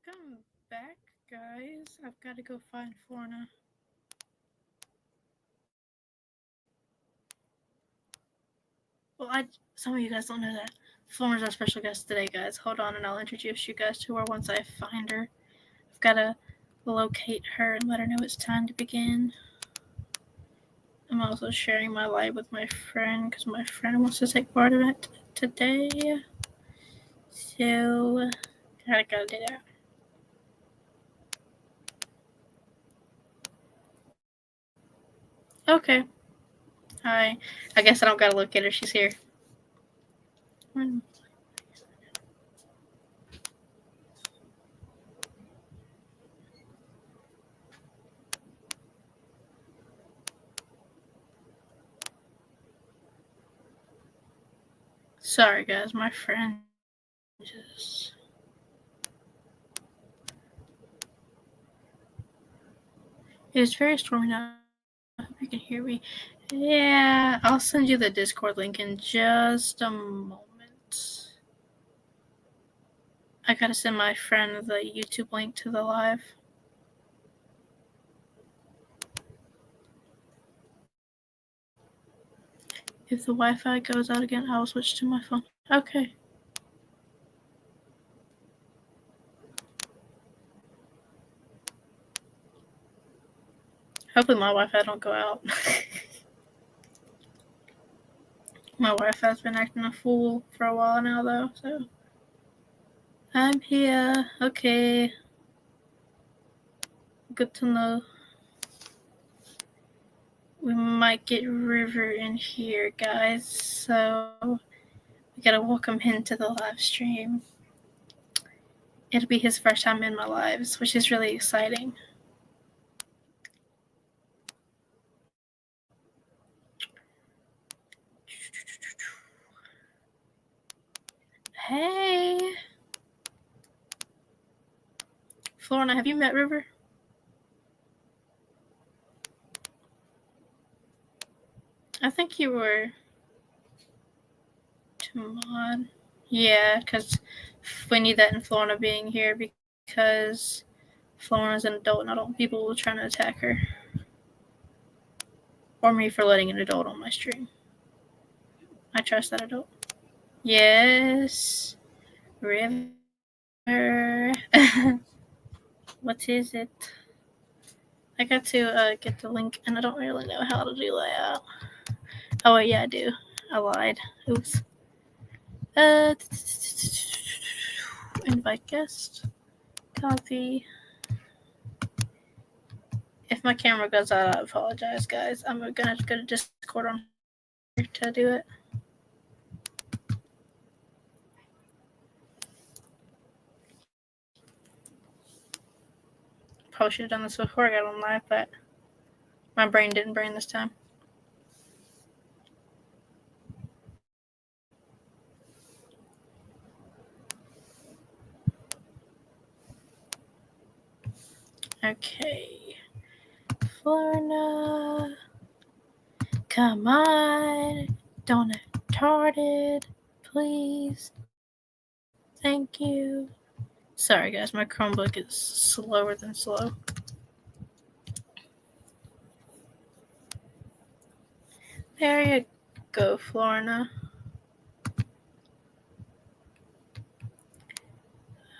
Welcome back, guys. I've got to go find Florna. Well, some of you guys don't know that. Florna's our special guest today, guys. Hold on, and I'll introduce you guys to her once I find her. I've got to locate her and let her know it's time to begin. I'm also sharing my live with my friend because my friend wants to take part of it today. So, gotta do that. Okay. Hi. I guess I don't gotta locate her. She's here. Sorry, guys. My friend just. It's very stormy now. I hope you can hear me. Yeah, I'll send you the Discord link in just a moment. I gotta send my friend the YouTube link to the live. If the Wi-Fi goes out again, I'll switch to my phone. Okay. Hopefully my Wi-Fi don't go out. My Wi-Fi's been acting a fool for a while now, though, so. I'm here. Okay. Good to know. We might get River in here, guys, so we gotta welcome him to the live stream. It'll be his first time in my lives, which is really exciting. Hey! Florna, have you met River? I think you were to mod. Yeah, because we need that in Florna being here because Florna's an adult and I don't want people trying to attack her. Or me for letting an adult on my stream. I trust that adult. Yes. River. What is it? I got to get the link, and I don't really know how to do that. Oh, yeah, I do. I lied. Oops. Invite guest. Copy. If my camera goes out, I apologize, guys. I'm gonna have to go to Discord on here to do it. Probably should have done this before I got on live, but my brain didn't brain this time. Okay. Florna. Come on. Don't get retarded. Please. Thank you. Sorry, guys. My Chromebook is slower than slow. There you go, Florna.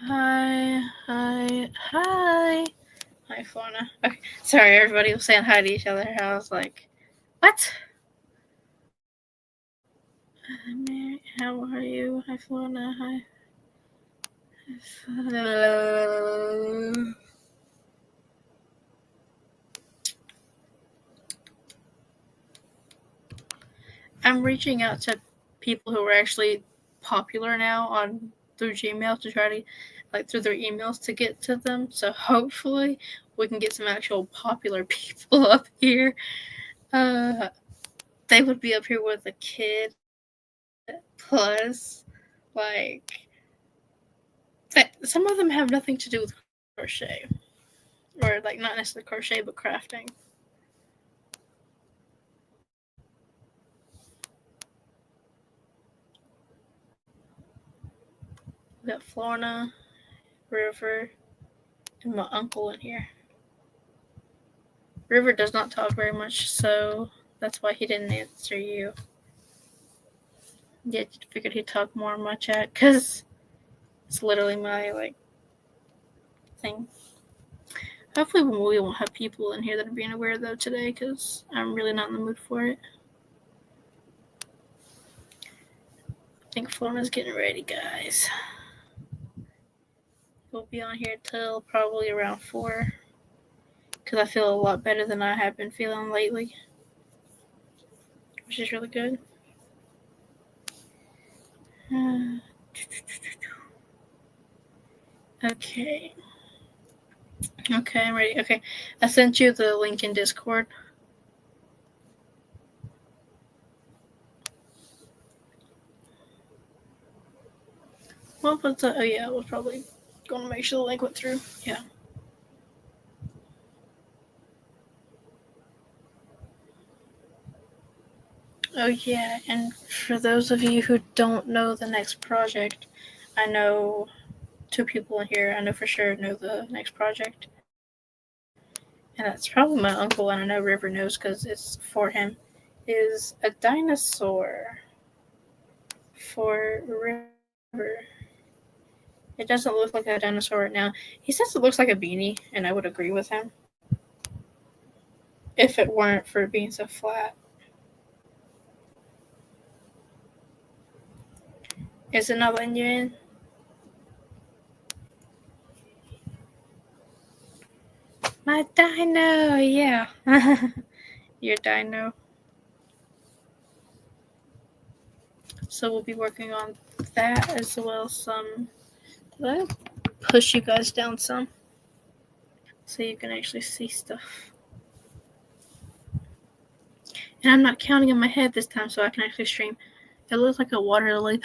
Hi. Hi, Florna. Okay. Sorry, everybody was saying hi to each other. I was like, what? Mary, how are you? Hi, Florna. Hi. I'm reaching out to people who are actually popular now on through Gmail to try to, like, through their emails to get to them. So hopefully we can get some actual popular people up here. They would be up here with a kid plus, like, some of them have nothing to do with crochet, or like not necessarily crochet but crafting. We got Florna, River, and my uncle in here. River does not talk very much, so that's why he didn't answer you. Yeah, figured he'd talk more in my chat, because it's literally my, thing. Hopefully we won't have people in here that are being aware, though, today, because I'm really not in the mood for it. I think Florna's getting ready, guys. We'll be on here till probably around 4, because I feel a lot better than I have been feeling lately, which is really good. Okay. Okay, I'm ready. Okay, I sent you the link in Discord. What was that? Oh yeah, I was probably going to make sure the link went through. Yeah. Oh yeah, and for those of you who don't know the next project, I know 2 people in here. I know for sure know the next project, and that's probably my uncle, and I know River knows because it's for him. Is a dinosaur for River. It doesn't look like a dinosaur right now. He says it looks like a beanie, and I would agree with him. If it weren't for being so flat. Is it not letting you in? My dino, yeah. Your dino. So we'll be working on that as well. I'll push you guys down some so you can actually see stuff. And I'm not counting in my head this time, so I can actually stream. It looks like a water lily.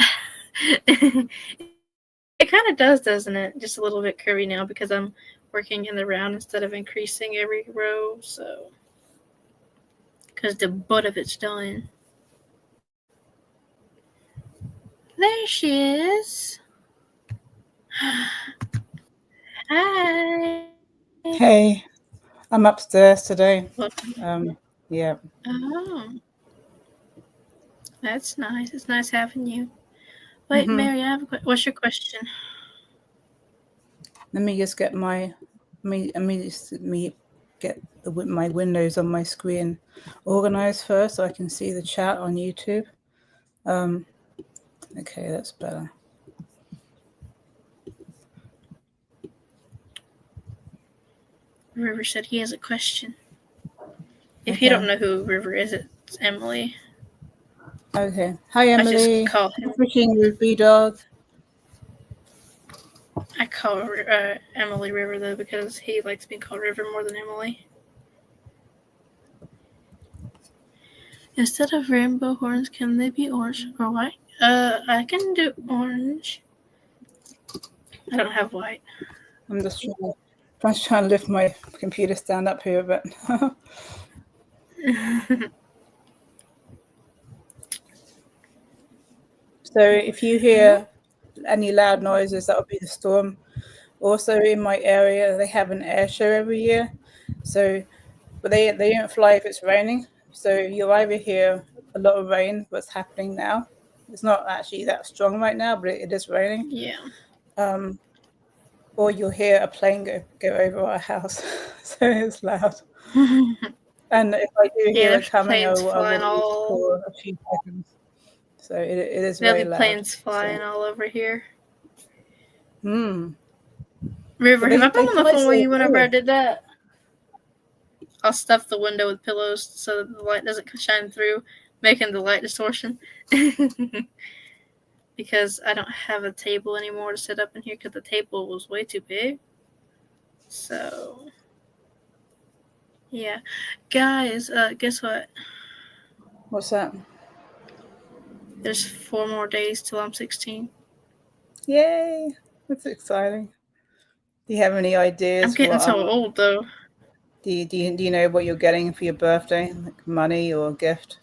It kind of does, doesn't it? Just a little bit curvy now because I'm working in the round instead of increasing every row. So, because the butt of it's done. There she is. Hi. Hey, I'm upstairs today. Yeah. Oh, that's nice. It's nice having you. Wait, Mary, what's your question? Let me just get my get my windows on my screen organized first so I can see the chat on YouTube. Okay, that's better. River said he has a question. If you don't know who River is, it's Emily. Okay. Hi, Emily. I just call him. Freaking Ruby Dog. I call Emily River, though, because he likes being called River more than Emily. Instead of rainbow horns, can they be orange or white? I can do orange. I don't have white. I'm just trying to lift my computer stand up here a bit. So if you hear any loud noises, that would be the storm. Also in my area, they have an air show every year. So, but they don't fly if it's raining. So you'll either hear a lot of rain, what's happening now. It's not actually that strong right now, but it is raining. Yeah. Or you'll hear a plane go over our house. So it's loud. And if I do hear it coming, I will wait for a few seconds. So it is very loud. There'll be planes flying all over here. River, have I been on the phone with you whenever I did that? I'll stuff the window with pillows so that the light doesn't shine through, making the light distortion. Because I don't have a table anymore to sit up in here because the table was way too big. So, yeah. Guys, guess what? What's that? There's 4 more days till I'm 16. Yay! That's exciting. Do you have any ideas? I'm getting so old, though. Do you know what you're getting for your birthday? Like money or a gift?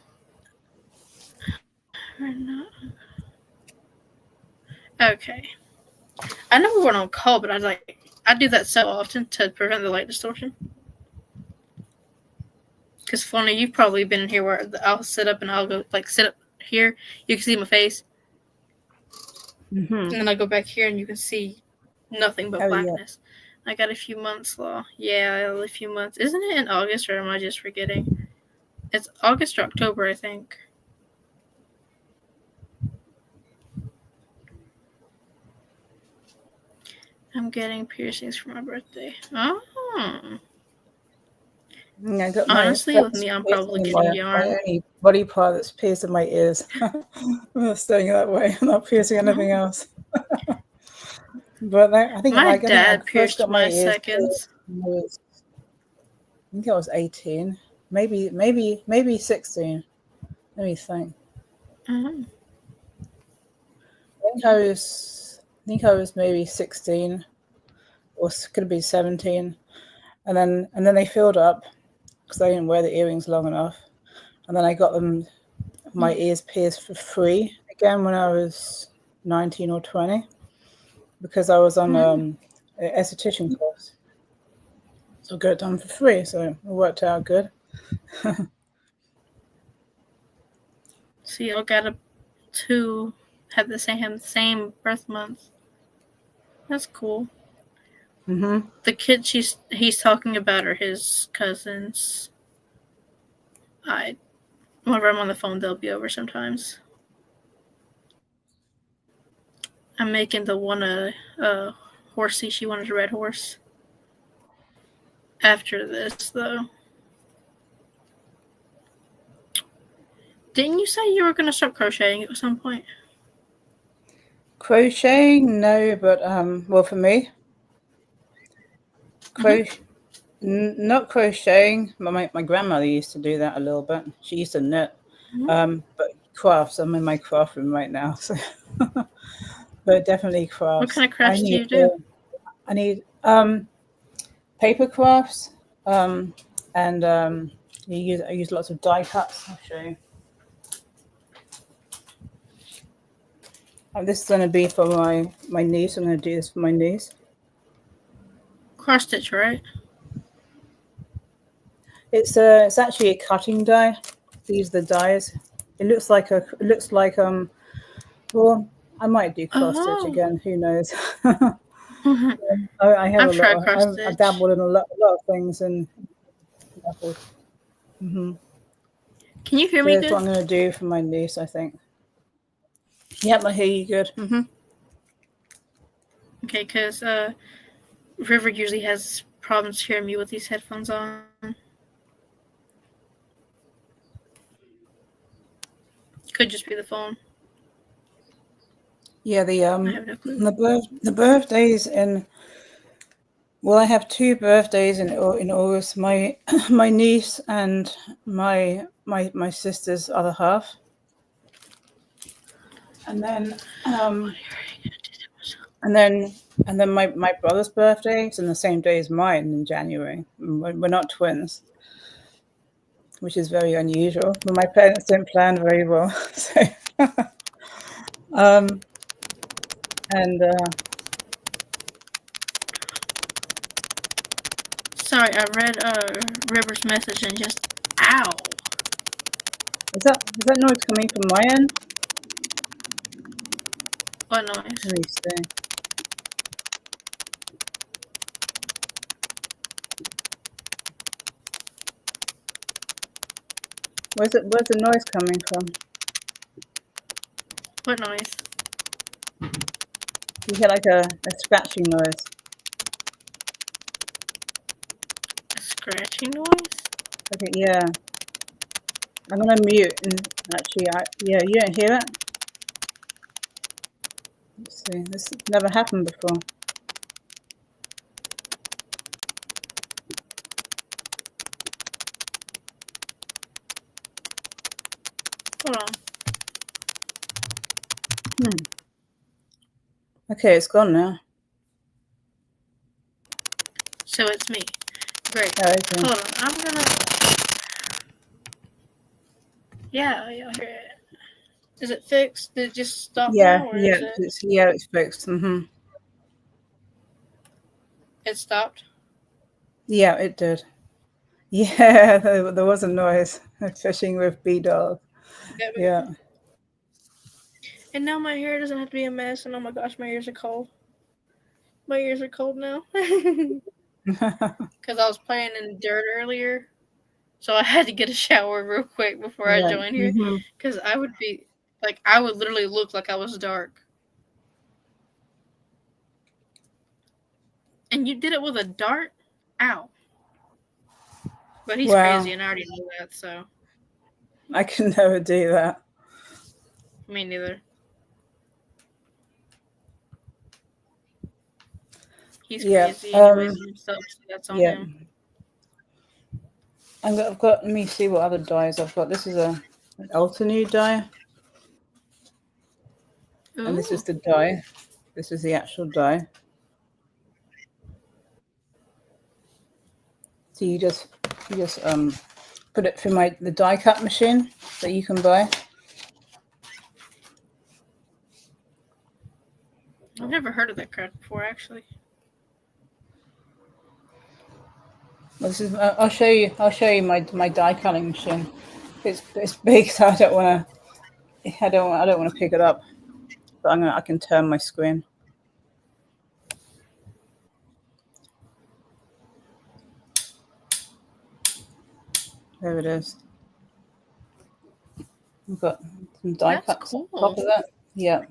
Okay. I know we weren't on call, but I I do that so often to prevent the light distortion. Because funny, you've probably been in here where I'll sit up and I'll go like sit up here. You can see my face, and then I go back here and you can see nothing but blackness. Yeah. I got a few months left. Yeah, a few months. Isn't it in August or am I just forgetting? It's August or October, I think. I'm getting piercings for my birthday. Oh. Yeah, I got honestly, with me, I'm probably getting yarn. My only body part that's pierced in my ears. I'm staying that way. I'm not piercing anything else. But I think my dad I pierced got my ears seconds. I think I was 18, maybe 16. Let me think. Mm-hmm. I think I was maybe 16, or could be 17, and then they filled up because I didn't wear the earrings long enough, and then I got them my ears pierced for free again when I was 19 or 20 because I was on an esthetician course. So I got it done for free, so it worked out good. So y'all got to have the same birth month. That's cool. Mm-hmm. The kids he's talking about are his cousins. Whenever I'm on the phone, they'll be over sometimes. I'm making the one horsey. She wanted a red horse. After this, though. Didn't you say you were going to start crocheting at some point? Crocheting? No, but well, for me, not crocheting. My grandmother used to do that a little bit. She used to knit. But crafts. I'm in my craft room right now, so but definitely crafts. What kind of crafts do you do? I need paper crafts, and I use lots of die cuts. I'll show you. This is going to be for my niece. I'm going to do this for my niece. Cross stitch, right? It's actually a cutting die. These are the dies. It looks like well, I might do cross stitch again. Who knows? I have I dabbled in a lot of things and. Mm-hmm. Can you hear me good? That's what I'm going to do for my niece, I think. Yep, I hear you good. Mm-hmm. Okay, because River usually has problems hearing me with these headphones on. Could just be the phone. Yeah, the birthdays in. Well, I have 2 birthdays in August. My niece and my sister's other half, and then my brother's birthday is on the same day as mine in January. We're not twins, which is very unusual. But my parents didn't plan very well, so Sorry, I read River's message and just ow. Is that noise coming from my end? What noise? Let me see. Where's the noise coming from? What noise? You hear like a scratching noise. A scratching noise? Okay, yeah. I'm gonna mute and actually, you don't hear it? Let's see, this never happened before. Hold on. Okay, it's gone now. So it's me. Great. Oh, okay. Hold on. I'm gonna. Yeah, y'all hear it. Is it fixed? Did it just stop now? Or is it... it's fixed. Mm-hmm. It stopped. Yeah, it did. Yeah, there was a noise. Fishing with B-Dog. Yeah. And now my hair doesn't have to be a mess. And oh my gosh, my ears are cold. My ears are cold now. Because I was playing in dirt earlier. So I had to get a shower real quick before I Right. joined here. Because I would be, like, I would literally look like I was dark. And you did it with a dart? Ow. But he's Wow. crazy, and I already know that, so. I can never do that. Me neither. He's Yeah. crazy anyways, so that's on Yeah. him. I've got. Let me see what other dyes I've got. This is an Altenew dye, and this is Ooh. the dye. This is the actual dye. So you just put it through the die cut machine that you can buy. I've never heard of that crap before, actually. Well, this is. I'll show you. I'll show you my die cutting machine. It's big, so I don't want to. I don't want to pick it up. But I can turn my screen. There it is. We've got some die That's cuts cool. on top of that. Yeah.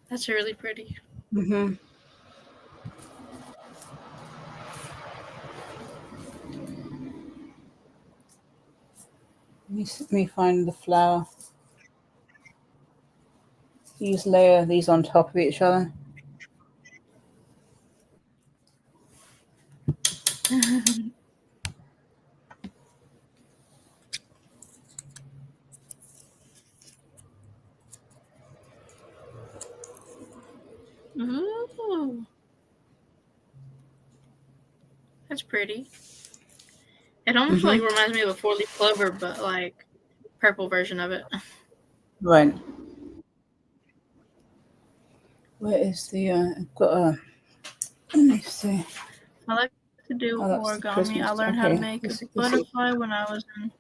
That's really pretty. Mhm. Let me find the flower. You just layer these on top of each other. Ooh. That's pretty. It almost like reminds me of a 4-leaf clover, but like purple version of it. Right. Where is the? I've got a. Let me see. I like to do Oh, that's the origami. Christmas. I learned how to Okay. make a This is. butterfly when I was in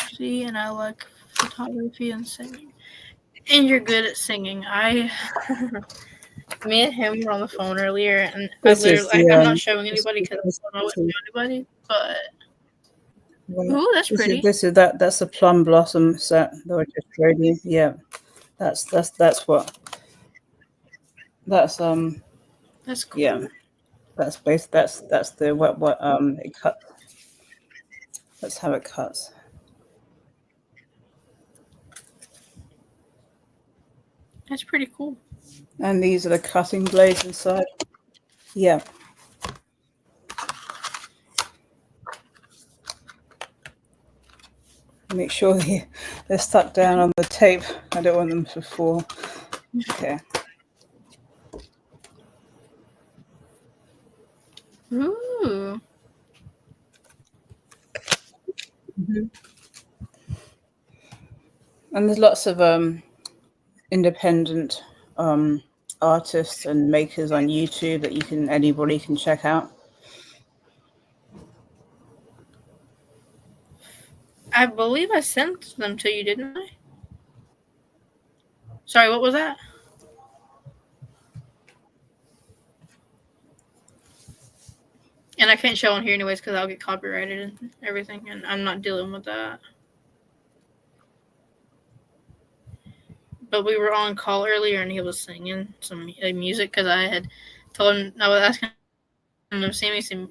C, and I like photography and singing. And you're good at singing. Me and him were on the phone earlier, and This is the. I'm not showing anybody because This, I don't know what to show anybody. But well, ooh, that's pretty. this is that. That's a plum blossom set that I just showed you. Yeah. That's what. That's That's cool. Yeah. That's that's the what it cuts. That's how it cuts. That's pretty cool. And these are the cutting blades inside. Yeah. Make sure they're stuck down on the tape. I don't want them to fall. Okay. Ooh. And there's lots of independent artists and makers on YouTube that anybody can check out. I believe I sent them to you, didn't I? Sorry, what was that? And I can't show on here anyways because I'll get copyrighted and everything, and I'm not dealing with that. But we were on call earlier, and he was singing some music because I had told him I was asking him to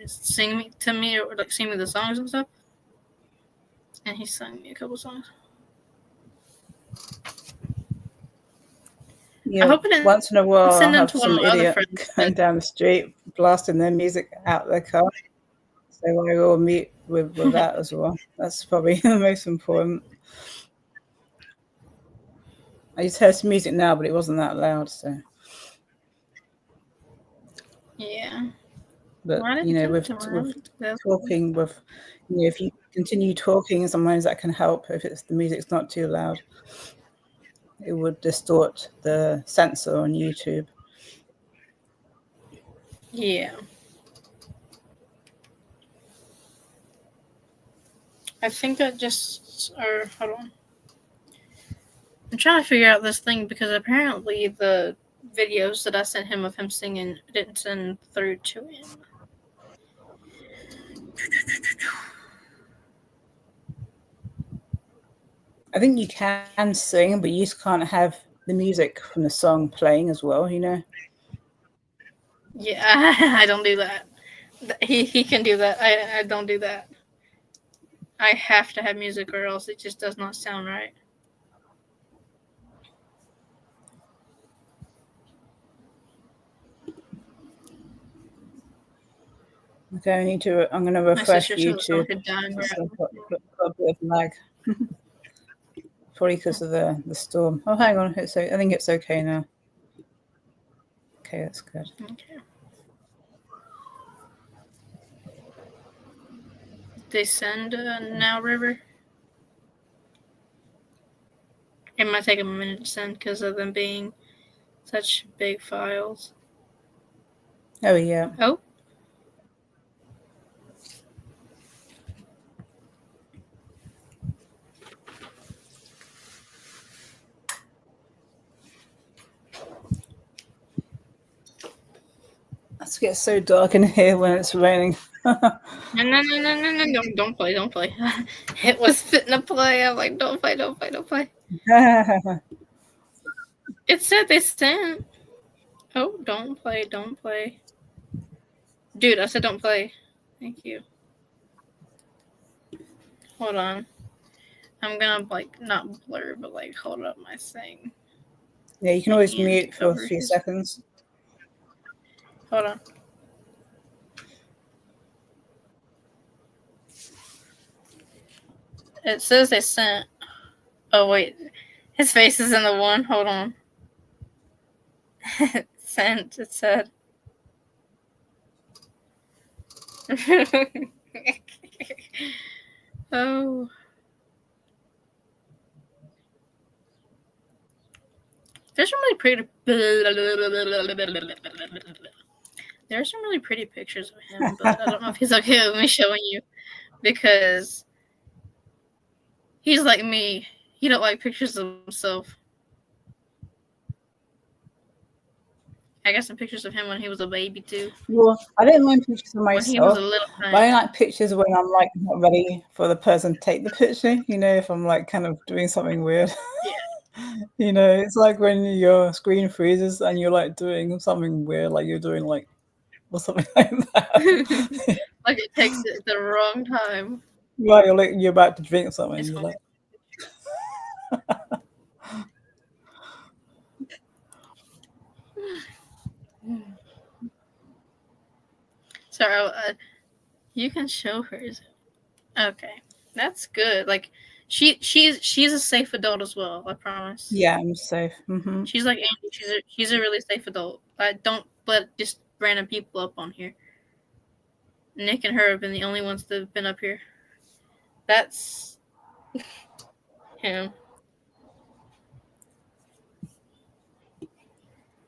sing me to me, or like sing me the songs and stuff. And he sang me a couple songs. Yeah. I hope it didn't Once in a while, send I'll them have to one some of my other idiot friends. going down the street blasting their music out their car. So I will mute with that as well. That's probably the most important. I just heard some music now, but it wasn't that loud. So Yeah. But Why did he come to my with room? That's talking with, if you continue talking, sometimes that can help if the music's not too loud. It would distort the sensor on YouTube. yeah. I think I just or hold on. I'm trying to figure out this thing because apparently the videos that I sent him of him singing didn't send through to him. I think you can sing, but you just can't have the music from the song playing as well, Yeah, I don't do that. He can do that. I don't do that. I have to have music or else it just does not sound right. Okay, I'm going to My refresh sister said someone YouTube. could die and I've got a bit of lag. Probably because of the storm. Oh, hang on. I think it's okay now. Okay, that's good. Okay. They send now river. It might take them a minute to send because of them being such big files. Oh, yeah. Oh. It gets so dark in here when it's raining. No, don't play. It was fitting to play. I'm like, don't play. It said they sent. Oh, don't play. Dude, I said don't play. Thank you. Hold on. I'm gonna not blur, but hold up my thing. Yeah, you can always mute for a few seconds. Hold on. It says they sent. Oh wait, his face is in the one. Hold on. Sent. It said. Oh. There's some really pretty. There's some really pretty pictures of him, but I don't know if he's okay with me showing you because he's like me. He don't like pictures of himself. I got some pictures of him when he was a baby too. Well, I don't mind pictures of myself. When he was a little but I like pictures when I'm not ready for the person to take the picture. If I'm kind of doing something weird. Yeah. It's like when your screen freezes and you're doing something weird, like you're doing or something like that. Like it takes it the wrong time. Right, you're about to drink something. It's You're funny. Sorry, you can show hers. Okay, that's good. She's a safe adult as well. I promise. Yeah, I'm safe. Mm-hmm. She's like Andy. She's a really safe adult. I don't let just random people up on here. Nick and her have been the only ones that have been up here. That's him.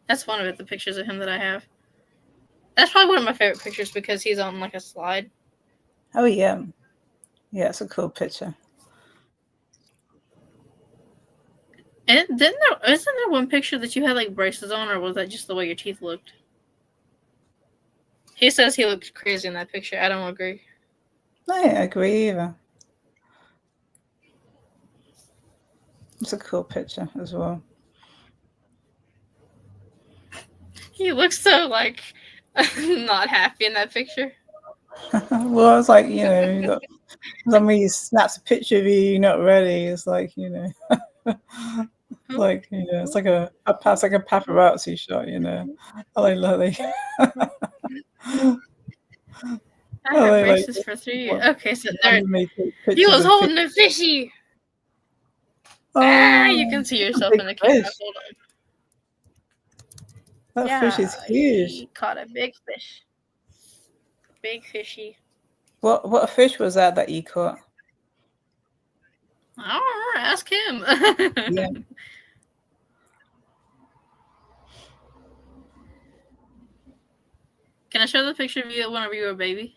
That's one of the pictures of him that I have. That's probably one of my favorite pictures because he's on a slide. Oh yeah, yeah, it's a cool picture. And isn't there one picture that you had braces on, or was that just the way your teeth looked? He says he looked crazy in that picture. I don't agree. I don't agree either. It's a cool picture as well. He looks so not happy in that picture. Well, it's you got somebody snaps a picture of you not ready. It's it's like a paparazzi shot. I have braces for 3 years. Okay, so there. He was holding a fishy. Oh, you can see yourself in the camera. Hold on. That fish is huge. He caught a big fish. Big fishy. What fish was that you caught? I don't remember. Ask him. Yeah. Can I show the picture of you whenever you were a baby?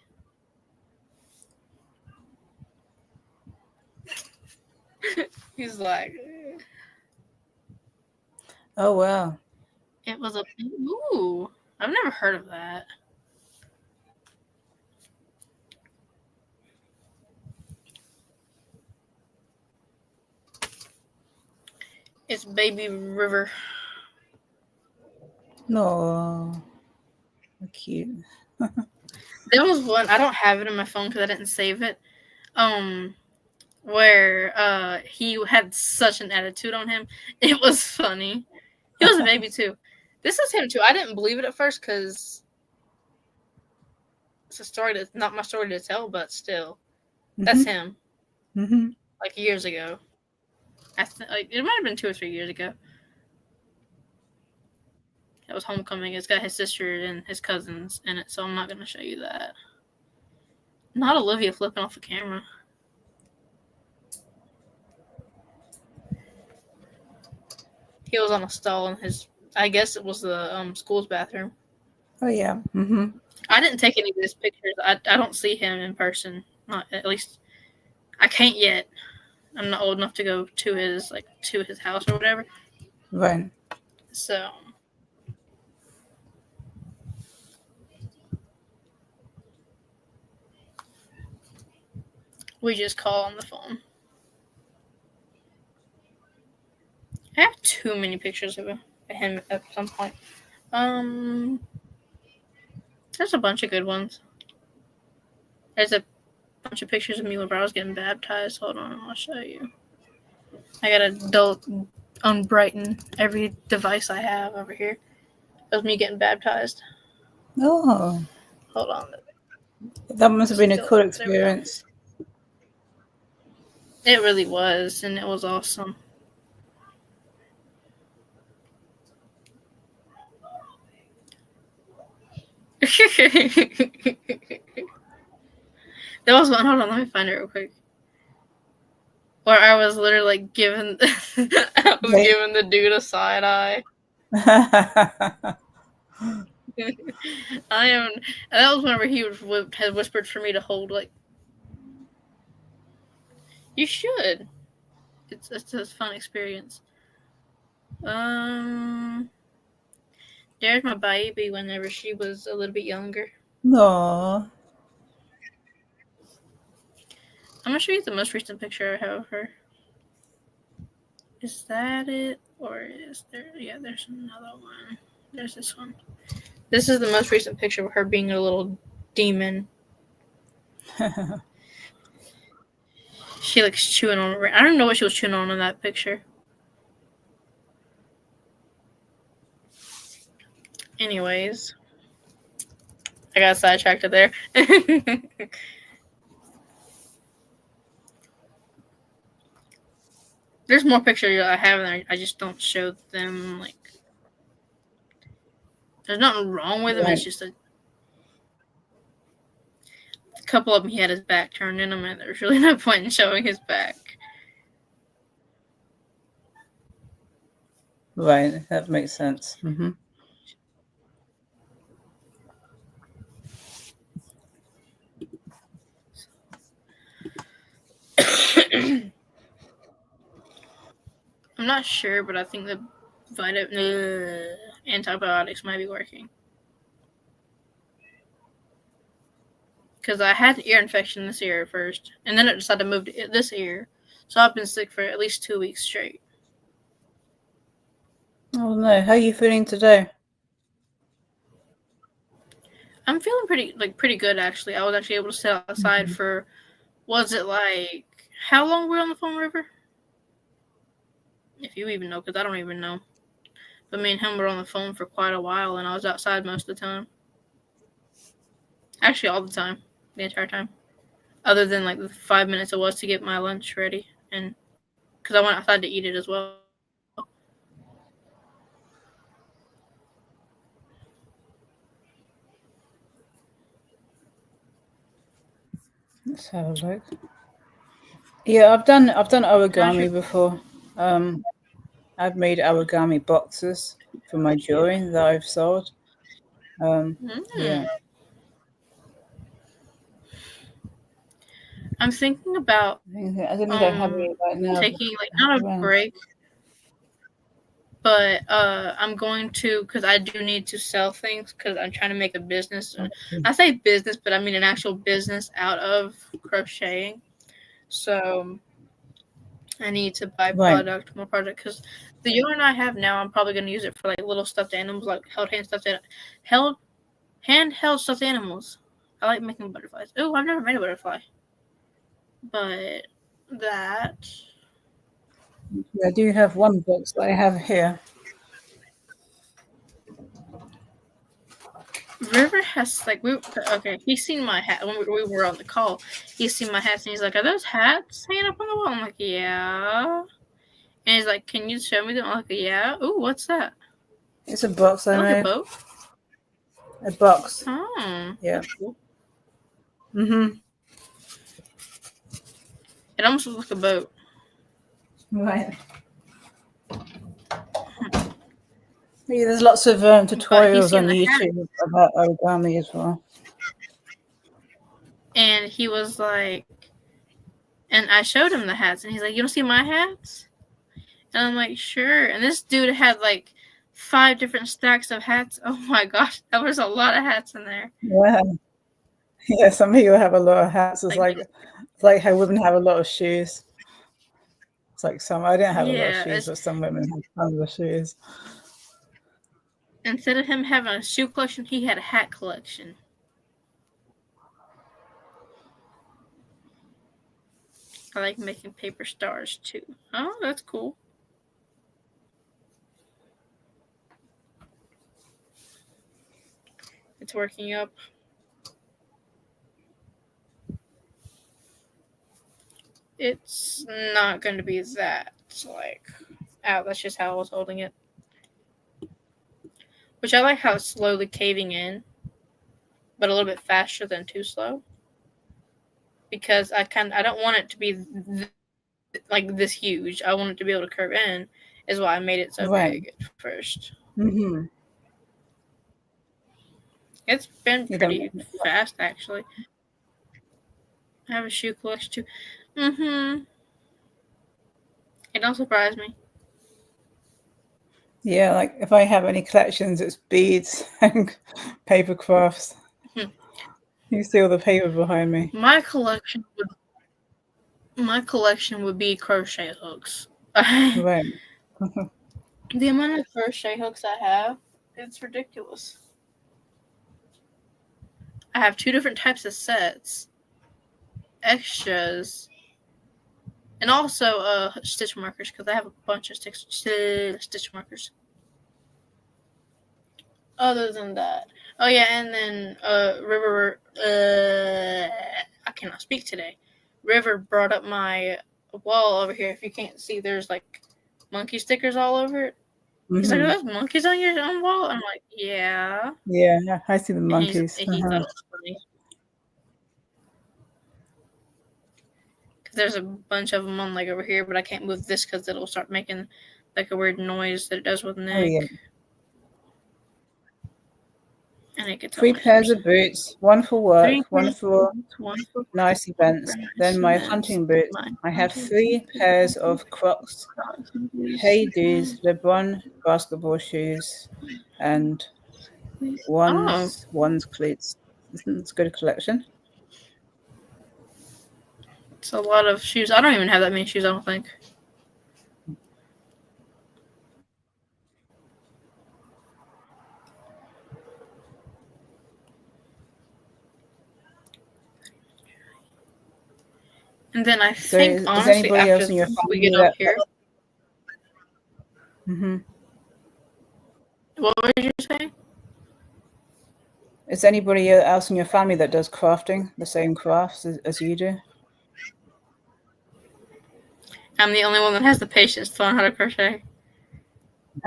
He's like, Oh wow. it was a ooh. I've never heard of that. It's Baby River. No. Cute. There was one. I don't have it in my phone because I didn't save it. Where he had such an attitude on him. It was funny. He was a baby too. This is him too. I didn't believe it at first because it's a story that's not my story to tell, but still, that's him. Mm-hmm. Like years ago. Like it might have been 2 or 3 years ago. It was homecoming. It's got his sister and his cousins in it, so I'm not gonna show you that. Not Olivia flipping off the camera. He was on a stall in his. I guess it was the school's bathroom. Oh yeah. Mm-hmm. I didn't take any of his pictures. I don't see him in person. Not at least. I can't yet. I'm not old enough to go to his house or whatever. Right. So we just call on the phone. I have too many pictures of him at some point. There's a bunch of good ones. There's a bunch of pictures of me when I was getting baptized. Hold on, I'll show you. I got adult unbrighten every device I have over here. That was me getting baptized. Oh. Hold on. That must have been a cool experience. It really was, and it was awesome. There was one. Hold on, let me find it real quick. Where I was literally like giving, giving the dude a side eye. I am. That was whenever he had whispered for me to hold. Like, you should. It's a fun experience. There's my baby whenever she was a little bit younger. No. I'm gonna show you the most recent picture I have of her. Is that it? Or is there... Yeah, there's another one. There's this one. This is the most recent picture of her being a little demon. She like chewing on... I don't know what she was chewing on in that picture. Anyways. I got sidetracked there. There's more pictures I have in there. I just don't show them. Like, there's nothing wrong with them. Right. It's just a couple of them. He had his back turned in them, and there's really no point in showing his back. Right, that makes sense. Mm-hmm. I'm not sure, but I think the antibiotics might be working. Because I had an ear infection this ear first, and then it decided to move to this ear. So I've been sick for at least 2 weeks straight. Oh no, how are you feeling today? I'm feeling pretty good actually. I was actually able to sit outside for, was it like, how long were we on the phone, River? If you even know, because I don't even know. But me and him were on the phone for quite a while, and I was outside most of the time. Actually, all the time. The entire time. Other than like the 5 minutes it was to get my lunch ready. And because I went outside to eat it as well. Let's have a look. Yeah, I've done origami How's before. I've made origami boxes for my jewelry that I've sold. Yeah. I'm thinking about I don't think I have any right now. But taking like not a around. break, but I'm going to, because I do need to sell things because I'm trying to make a business. I say business, but I mean an actual business out of crocheting. So I need to buy Right. more product, because the yarn I have now, I'm probably going to use it for like little stuffed animals, like handheld stuffed animals. I like making butterflies. Oh, I've never made a butterfly, but that. I do have one box that I have here. River has like he's seen my hat when we were on the call. He's seen my hats and he's like, "Are those hats hanging up on the wall?" I'm like, "Yeah." And he's like, "Can you show me them?" I'm like, "Yeah." Ooh, what's that? It's a box I Is that like a made. boat? A box. Oh, Yeah. that's cool. Mm-hmm. It almost looks like a boat. Right. Yeah, there's lots of But he's tutorials seen on the hat, YouTube about origami as well. and he was like, and I showed him the hats, and he's like, "You don't see my hats?" And I'm like, "Sure." And this dude had like 5 different stacks of hats. Oh my gosh, that was a lot of hats in there. Yeah. Yeah, some people have a lot of hats. It's Like, like how women have a lot of shoes. It's like I didn't have a lot of yeah, shoes, but some women have tons of shoes. instead of him having a shoe collection, he had a hat collection. I like making paper stars too. Oh, that's cool. It's working up. It's not going to be that, like, out. That's just how I was holding it. Which I like how it's slowly caving in, but a little bit faster than too slow. Because I don't want it to be like this huge. I want it to be able to curve in, is why I made it so Right. big at first. Mm-hmm. It's been You don't. pretty fast, actually. I have a shoe collection too. Mm-hmm. It don't surprise me. Yeah, like if I have any collections, it's beads and paper crafts. You see all the paper behind me. My collection would be crochet hooks. Right. The amount of crochet hooks I have, it's ridiculous. I have 2 different types of sets, extras, and also stitch markers, because I have a bunch of stitch markers. Other than that, oh yeah, and then River, I cannot speak today. River brought up my wall over here. If you can't see, there's like monkey stickers all over it. He's like, "Are those monkeys on your own wall?" I'm like, "Yeah." Yeah, I see the And monkeys. he thought it was funny. Because there's a bunch of them on like over here, but I can't move this because it'll start making like a weird noise that it does with Nick. Oh yeah. And it gets 3 pairs of boots, one for work, one for nice events. Then my hunting boots. I have 3 pairs of Crocs, Hey Dudes, LeBron basketball shoes, and one's cleats. It's a good collection. It's a lot of shoes. I don't even have that many shoes, I don't think. And then I think, honestly, anybody after else in your we family get off here. Mm-hmm. What were you saying? Is anybody else in your family that does crafting, the same crafts as you do? I'm the only one that has the patience to learn how to crochet.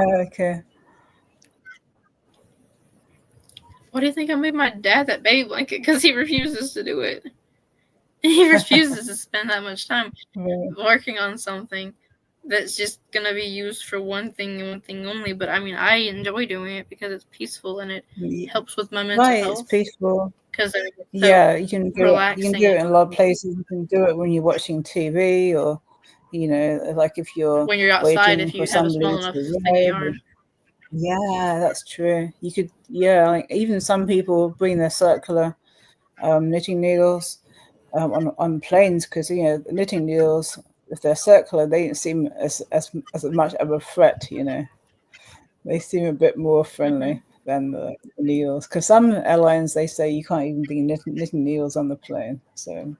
Okay. Why do you think I made my dad that baby blanket? Because he refuses to do it. He refuses to spend that much time Right. working on something that's just gonna be used for one thing and one thing only. But I mean, I enjoy doing it because it's peaceful and it Ye- helps with my mental Right, it's health. peaceful. Because it's so Yeah, you can do it. You can relaxing do it and in a lot of places. You can do it when you're watching TV, or like if you're when you're outside, waiting if for you have a somebody small to enough thing of arrive. yarn. Yeah, that's true. You could, yeah, like even some people bring their circular knitting needles on planes because knitting needles, if they're circular, they don't seem as much of a threat. They seem a bit more friendly than the needles. Because some airlines they say you can't even bring knitting needles on the plane. So,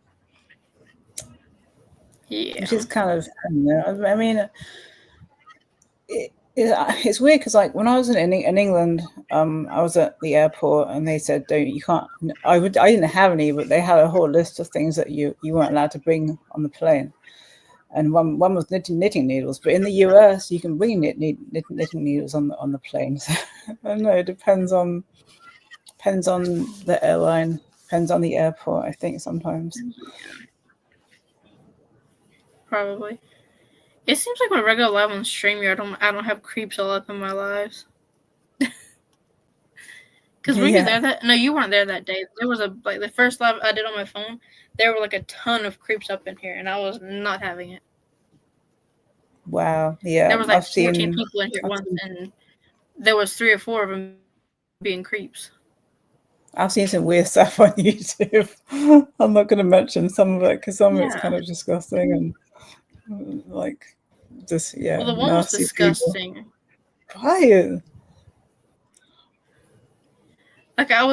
which Yeah. is kind of, I mean, it's weird because like when I was in England, I was at the airport and they said don't you can't. I didn't have any, but they had a whole list of things that you weren't allowed to bring on the plane. And one was knitting needles, but in the US you can bring knitting needles on the plane. So, I don't know. It depends on the airline, depends on the airport. I think sometimes. Probably. It seems like when I regular live on StreamYard, I don't have creeps all up in my lives. Because were you Yeah. there that? No, you weren't there that day. There was the first live I did on my phone. There were like a ton of creeps up in here, and I was not having it. Wow. Yeah. There was like 14 people in here at once, and there was 3 or 4 of them being creeps. I've seen some weird stuff on YouTube. I'm not going to mention some of it because some of it's Yeah. kind of disgusting and like just Well, the one was nasty people. disgusting. Quiet. Like I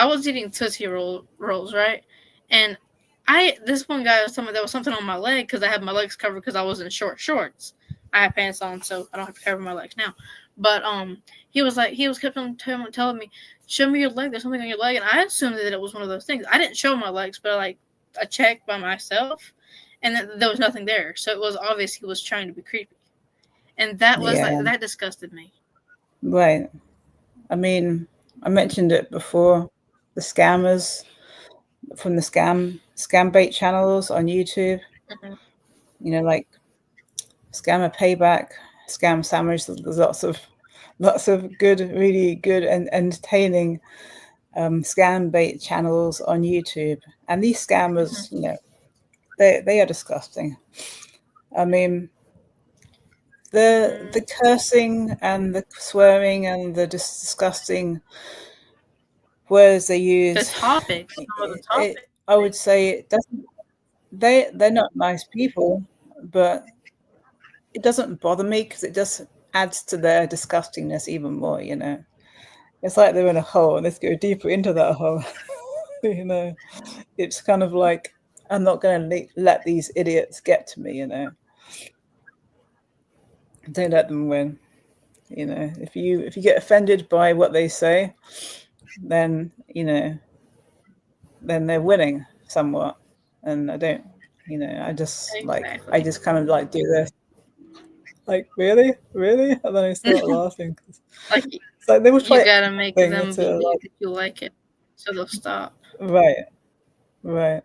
was eating rolls, right? And this one guy was telling me there was something on my leg because I had my legs covered because I was in short shorts. I have pants on, so I don't have to cover my legs now. But he was kept on telling me, "Show me your leg. There's something on your leg." And I assumed that it was one of those things. I didn't show my legs, but I checked by myself, and there was nothing there. So it was obvious he was trying to be creepy, and Yeah. that disgusted me. Right. I mean, I mentioned it before. The scammers from the scam bait channels on YouTube. Mm-hmm. Like Scammer Payback, Scam Sandwich. There's lots of good, really good and entertaining scam bait channels on YouTube. And these scammers, they are disgusting. I mean, the cursing and the swearing and the disgusting words they The use, topics, some of the topics. I would say it doesn't. They're not nice people, but it doesn't bother me because it just adds to their disgustingness even more. It's like they're in a hole and let's go deeper into that hole. It's kind of like I'm not going to let these idiots get to me. Don't let them win. If you get offended by what they say, then then they're winning somewhat. And I don't, I Exactly. just kind of like do this, like really, and then I start laughing. Like It's like they will you try gotta make everything them to believe that you like it, so they'll stop. right, right.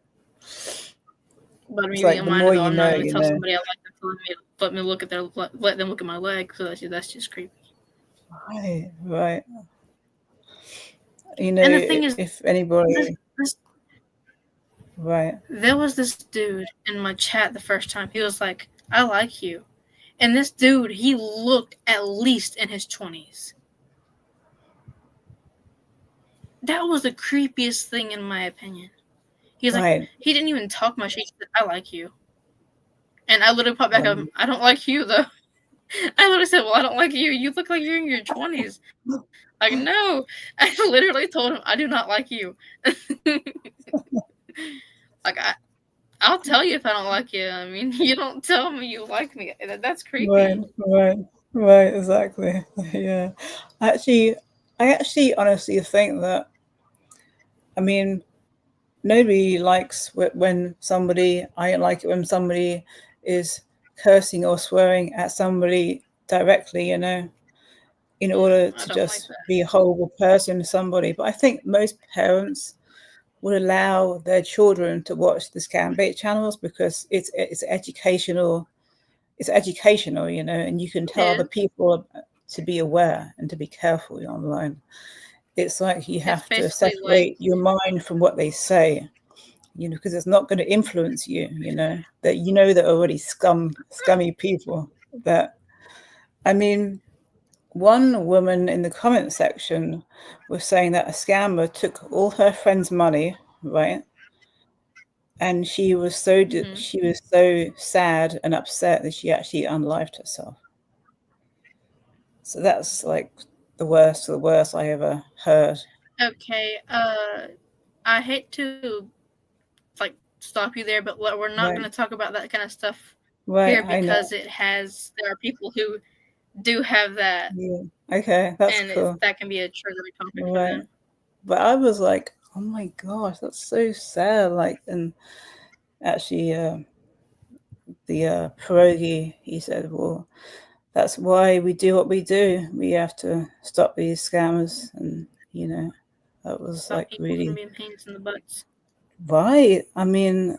But It's me like being the minded more though, you I'm not know, gonna tell somebody I like them to let me look at let them look at my leg. So that's just creepy. Right, right. And the thing is, If anybody, this right, there was this dude in my chat the first time. He was like, "I like you," and this dude, he looked at least in his 20s. That was the creepiest thing in my opinion. He's like, right. he didn't even talk much. He said, "I like you," and I literally popped back up. Um, I don't like you though. I literally said, "Well, I don't like you. You look like you're in your 20s." Like, no. I literally told him, "I do not like you." Like, I'll tell you if I don't like you. I mean, you don't tell me you like me. That's right, creepy. right, right. Exactly. Yeah. Actually, I actually honestly think that. I mean, nobody likes when somebody. I don't like it when somebody is cursing or swearing at somebody directly. In order I to don't like just that. be a horrible person to somebody. But I think most parents would allow their children to watch the scam bait channels because it's educational. It's educational, you know, and you can It tell the is. people to be aware and to be careful online. It's like you It's have to basically like, separate your mind from what they say, you know, because it's not going to influence you, you know, that you know they're already scummy people. That, I mean, one woman in the comment section was saying that a scammer took all her friends' money, right? And mm-hmm. she was so sad and upset that she actually unlived herself. So that's like the worst I ever heard. Okay. I hate to like stop you there, but we're not going to Right, talk about that kind of stuff here right, I because know. there are people who do have that, Yeah. Okay, that's and cool. that can be a trigger topic for Right. them. But I was like, oh my gosh, that's so sad. Like, and actually, the pierogi, he said, well, that's why we do what we do. We have to stop these scammers. And, you know, that was Stop like people from really being pains in the butts. right. I mean,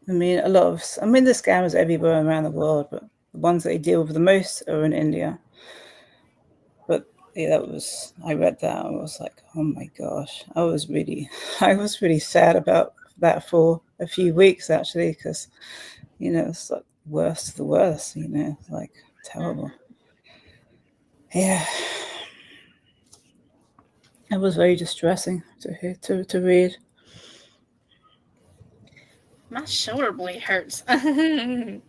the scammers everywhere around the world, but the ones that they deal with the most are in India. But yeah, I read that. I was like, oh my gosh, I was really sad about that for a few weeks actually, because, you know, it's like worst of the worst, you know, like terrible. Yeah, it was very distressing to hear, to read. My shoulder blade hurts. I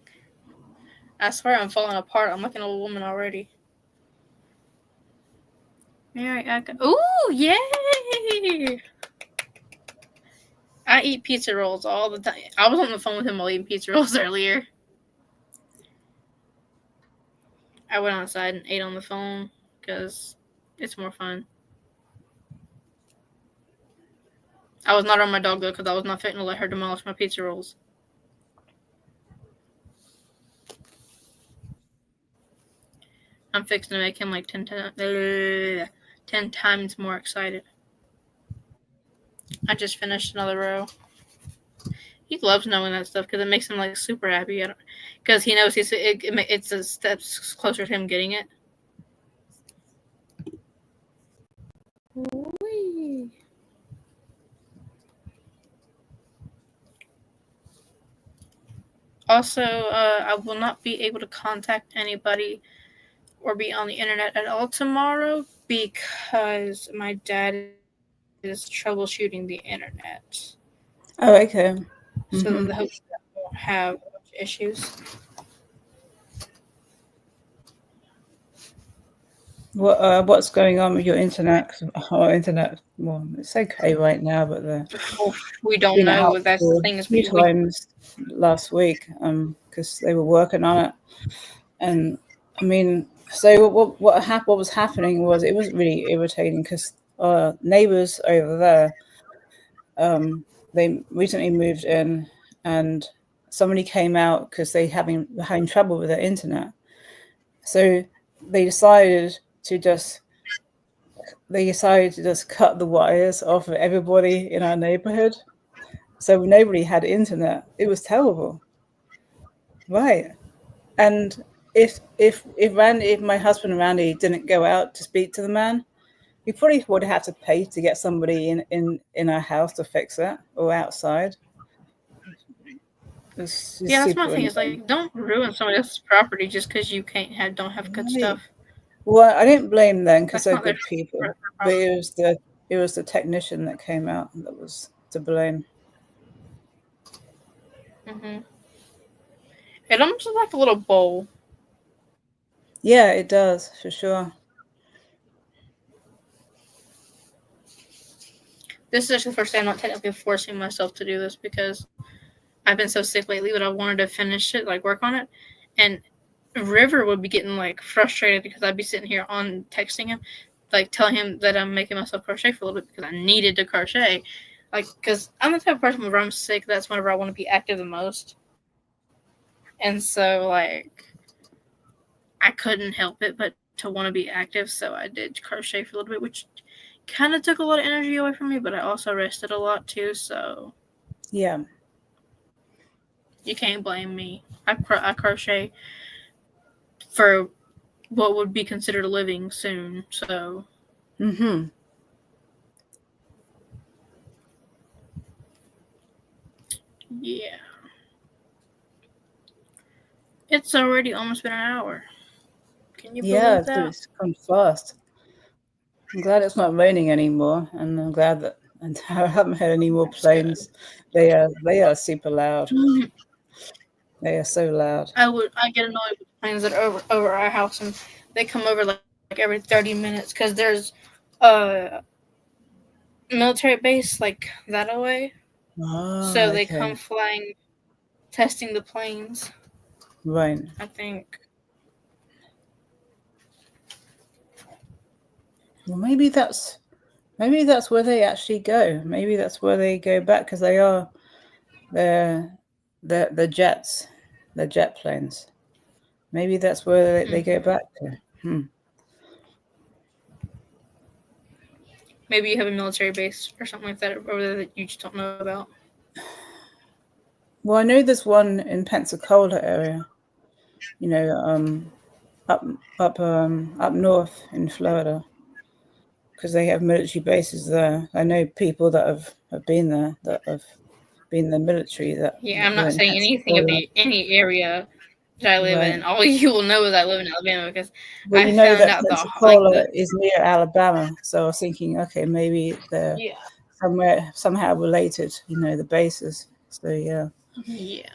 swear I'm falling apart. I'm like an old woman already. Mary, ooh, yay! I eat pizza rolls all the time. I was on the phone with him while eating pizza rolls earlier. I went outside and ate on the phone because it's more fun. I was not on my dog though because I was not fitting to let her demolish my pizza rolls. I'm fixing to make him like 10 times more excited. I just finished another row. He loves knowing that stuff because it makes him like super happy. Because he knows it's a steps closer to him getting it. Whee! Also, I will not be able to contact anybody or be on the internet at all tomorrow because my dad is troubleshooting the internet. Oh, okay. So the Mm-hmm. hopes that won't have a bunch of issues. What's going on with your internet? 'Cause our internet, well, it's okay right now, but Oh, we don't been know. out That's the for a thing is few we times last week because they were working on it. And I mean, so what was happening was it was really irritating because our neighbors over there, they recently moved in, and somebody came out because were having trouble with their internet. So they decided to just cut the wires off of everybody in our neighborhood. So nobody had internet. It was terrible. Right. And if my husband Randy didn't go out to speak to the man, we probably would have to pay to get somebody in our house to fix it or outside. It's yeah, just that's my super thing. Is annoying. like don't ruin somebody else's property just because you can't have don't have good Right. stuff. Well, I didn't blame them because That's they're not their good people, but problem. it was the technician that came out that was to blame. Mm-hmm. It almost looks like a little bowl. Yeah, it does for sure. This is actually the first day I'm not technically forcing myself to do this because I've been so sick lately that I wanted to finish it, like work on it, and River would be getting like frustrated because I'd be sitting here on texting him, like telling him that I'm making myself crochet for a little bit because I needed to crochet, like because I'm the type of person whenever I'm sick, that's whenever I want to be active the most, and so like I couldn't help it but to want to be active, so I did crochet for a little bit, which kind of took a lot of energy away from me, but I also rested a lot too, so Yeah. you can't blame me. I crochet for what would be considered a living soon, so Mm-hmm. yeah. It's already almost been an hour. Can you Yeah, believe so that? it's come fast. I'm glad it's not raining anymore, and I'm glad that and I haven't had any more That's good. planes. They are super loud. They are so loud. I get annoyed with planes that are over our house, and they come over like every 30 minutes because there's a military base like that away. Oh, So they come okay. flying, testing the planes. Right. I think. Well, maybe that's where they actually go. Maybe that's where they go back because they're the jets, the jet planes. Maybe that's where they go Mm-hmm. back to. Maybe you have a military base or something like that over there that you just don't know about. Well, I know there's one in Pensacola area. You know, up up north in Florida because they have military bases there. I know people that have been there that have been in the military that Yeah, I'm were not in saying anything of Pensacola. any area that I live Right. in. All you will know is I live in Alabama because Well, I you know found that out Pensacola is near Alabama, so I was thinking, okay, maybe they're yeah, somehow related. You know, the bases. So yeah. yeah.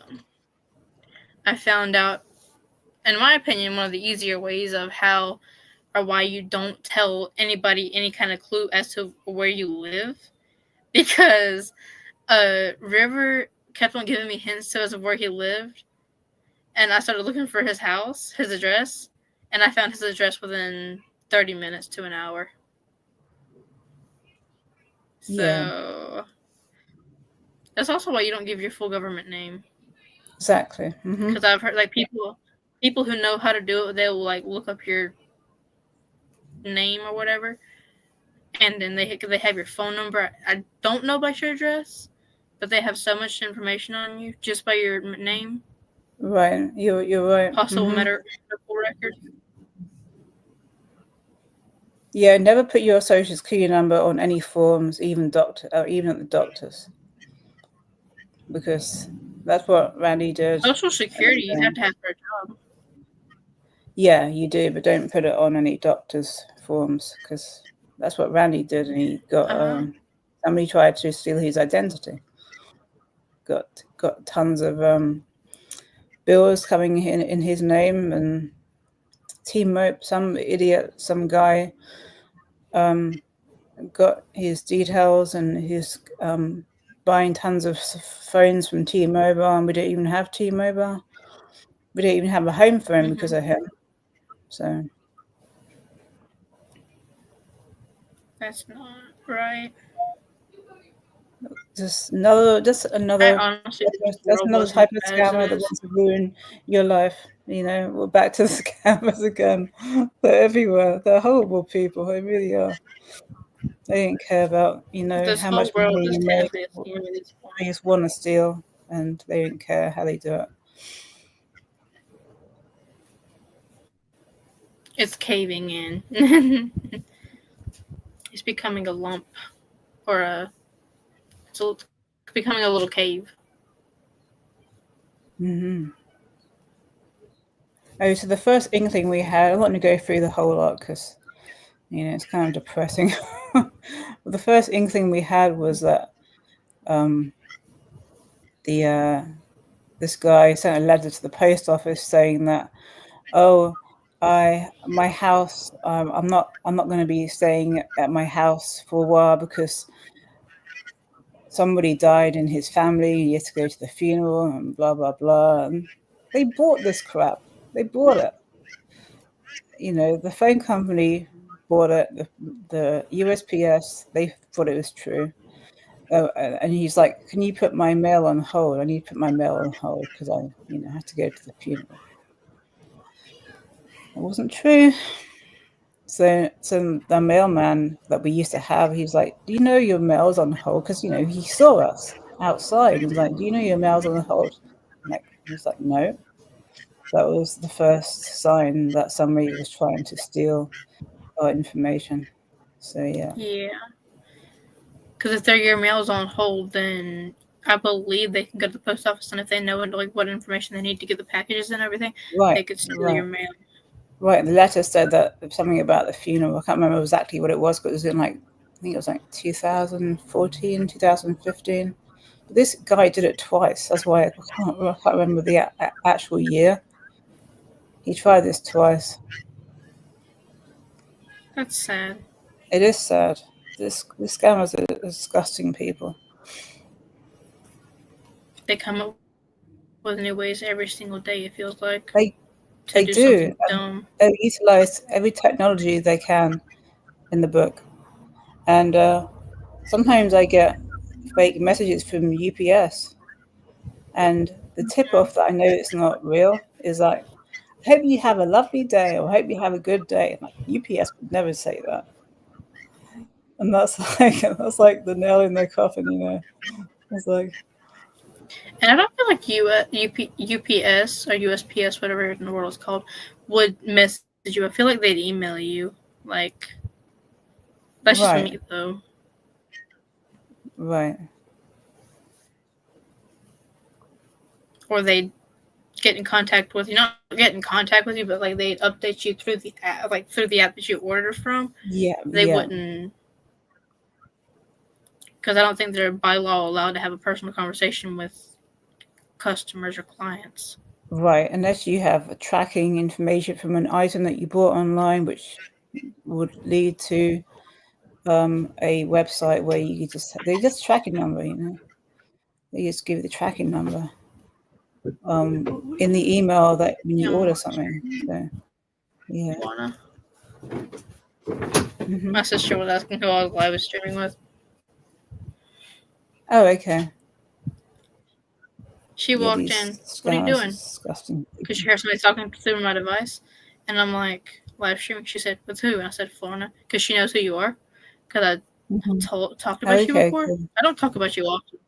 I found out, in my opinion, one of the easier ways of how or why you don't tell anybody any kind of clue as to where you live, because River kept on giving me hints to as of where he lived, and I started looking for his house, his address, and I found his address within 30 minutes to an hour. Yeah, So that's also why you don't give your full government name, exactly. because I've heard like people who know how to do it, they will like look up your name or whatever, and then they have your phone number. I don't know about your address, but they have so much information on you just by your name, Right. You're right. possible medical records. Yeah, never put your social security number on any forms, even even at the doctors, because that's what Randy did. Social And, security, you have to have for a job. yeah, you do, but don't put it on any doctors' forms because that's what Randy did, and he got Uh, somebody tried to steal his identity. Got tons of bills coming in his name, and T-Mope, some idiot, some guy got his details, and he's buying tons of phones from T-Mobile, and we don't even have T-Mobile. We don't even have a home phone because of him. So that's not right. just another I honestly think the that's world another wasn't as type of bad as it scammer that is. wants to ruin your life. You know, we're back to the scammers again. They're everywhere. They're horrible people. They really are. They don't care about, This how whole much world money is you make. technically a scam at this They point. just want to steal, and they don't care how they do it. It's caving in. It's becoming a lump or it's becoming a little cave. Hmm. Oh, so the first inkling we had, I'm not going to go through the whole lot because, it's kind of depressing. But the first inkling we had was that um, the this guy sent a letter to the post office saying that, oh, my house, I'm not going to be staying at my house for a while because somebody died in his family. He had to go to the funeral and blah blah blah. And they bought this crap. They bought it. The phone company bought it. The USPS, they thought it was true. And he's like, "Can you put my mail on hold? I need to put my mail on hold because I, have to go to the funeral." It wasn't true. So the mailman that we used to have, he's like, "Do you know your mail's on hold?" Because he saw us outside. He's like, "Do you know your mail's on hold?" He's like, "No." That was the first sign that somebody was trying to steal our information. So yeah, Yeah. Because if your mail's on hold, then I believe they can go to the post office, and if they know like what information they need to get the packages and everything, right, they could steal right, your mail. right. The letter said that something about the funeral. I can't remember exactly what it was, but it was in like I think it was like 2014, 2015. But this guy did it twice. That's why I can't remember the actual year. He tried this twice. That's sad. It is sad. This scammers are disgusting people. They come up with new ways every single day. It feels like They to do something they do. dumb. They utilize every technology they can in the book, and sometimes I get fake messages from UPS, and the tip off that I know it's not real is like, "I hope you have a lovely day," or "I hope you have a good day." Like UPS would never say that, and that's like that's like the nail in their coffin. It's like, And I don't feel like UPS or USPS, whatever in the world is called, would message you. I feel like they'd email you. Like, that's just me right, though. right, Or they'd get in contact with you, not get in contact with you, but like they'd update you through the app, like through the app that you ordered from. yeah, They yeah, wouldn't, because I don't think they're by law allowed to have a personal conversation with customers or clients. right. Unless you have tracking information from an item that you bought online, which would lead to a website where you they just tracking number. They just give you the tracking number in the email that when you Yeah, order something. So yeah. wanna. Hmm. My sister was asking who I was live streaming with. Oh, okay. She Yeah, walked these in. What are you scammers are doing? disgusting Because people. she heard somebody talking through my device, and I'm like live streaming. She said, "With who?" And I said, "Florna," because she knows who you are. Because I Hmm. talked about you Okay, before. cool. I don't talk about you often.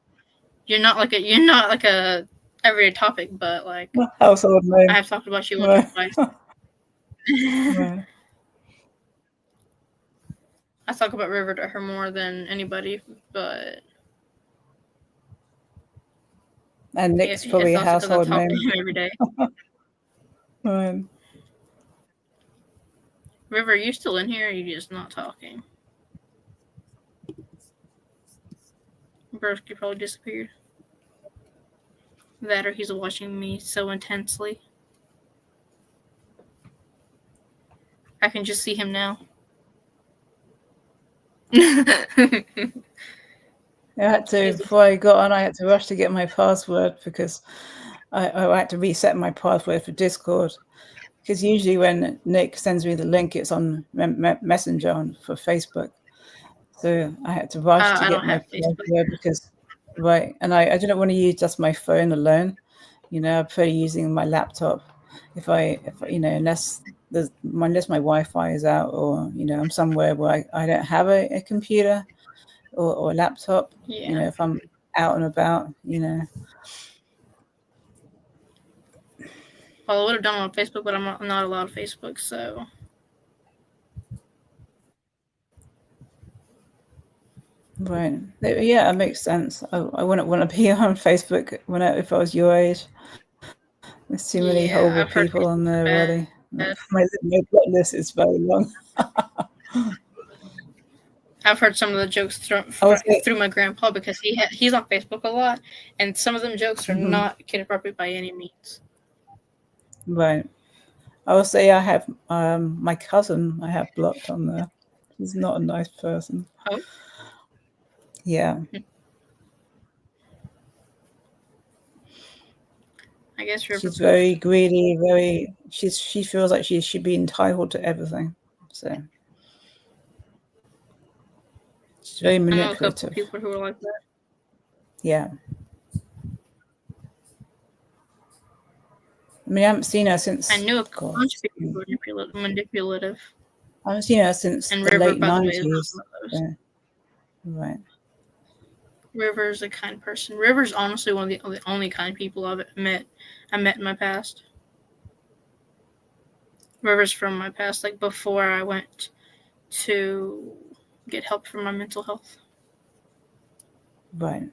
You're not like a everyday topic, but like Household I name. have talked about you once or Right. twice. Right. I talk about River to her more than anybody, but And Nick's it's probably a also because I household talk to name. him every day. Right. River, are you still in here? Or are you just not talking? Broski probably disappeared. That or he's watching me so intensely. I can just see him now. Before I got on, I had to rush to get my password because I had to reset my password for Discord. Because usually when Nick sends me the link, it's on Messenger for Facebook. So I had to rush to I get don't my have Facebook. password because, right, and I didn't want to use just my phone alone. I prefer using my laptop if unless my Wi-Fi is out or I'm somewhere where I don't have a computer or a laptop. Yeah. If I'm out and about. Well, I would have done it on Facebook, but I'm not allowed Facebook, so Right. Yeah, it makes sense. I wouldn't want to be on Facebook if I was your age. There's too many yeah. horrible I've heard people on Facebook's there bad. already. My block list is very long. I've heard some of the jokes I was like, through my grandpa because he's on Facebook a lot, and some of them jokes are mhm, not kid appropriate by any means. right. I will say I have my cousin I have blocked on there. She's not a nice person. Oh, Yeah. I guess River She's poofed. very greedy, she feels like she should be entitled to everything. So she's very I know a couple manipulative. people who are like that. Yeah. I mean, I haven't seen her I since knew a God. bunch of people who were manipulative. I was, you know, since And the River, late by the way, is not 90s. one of those. So, right, River's a kind person. River's honestly one of the only kind people I've met. I met in my past. River's from my past, like before I went to get help for my mental health. right.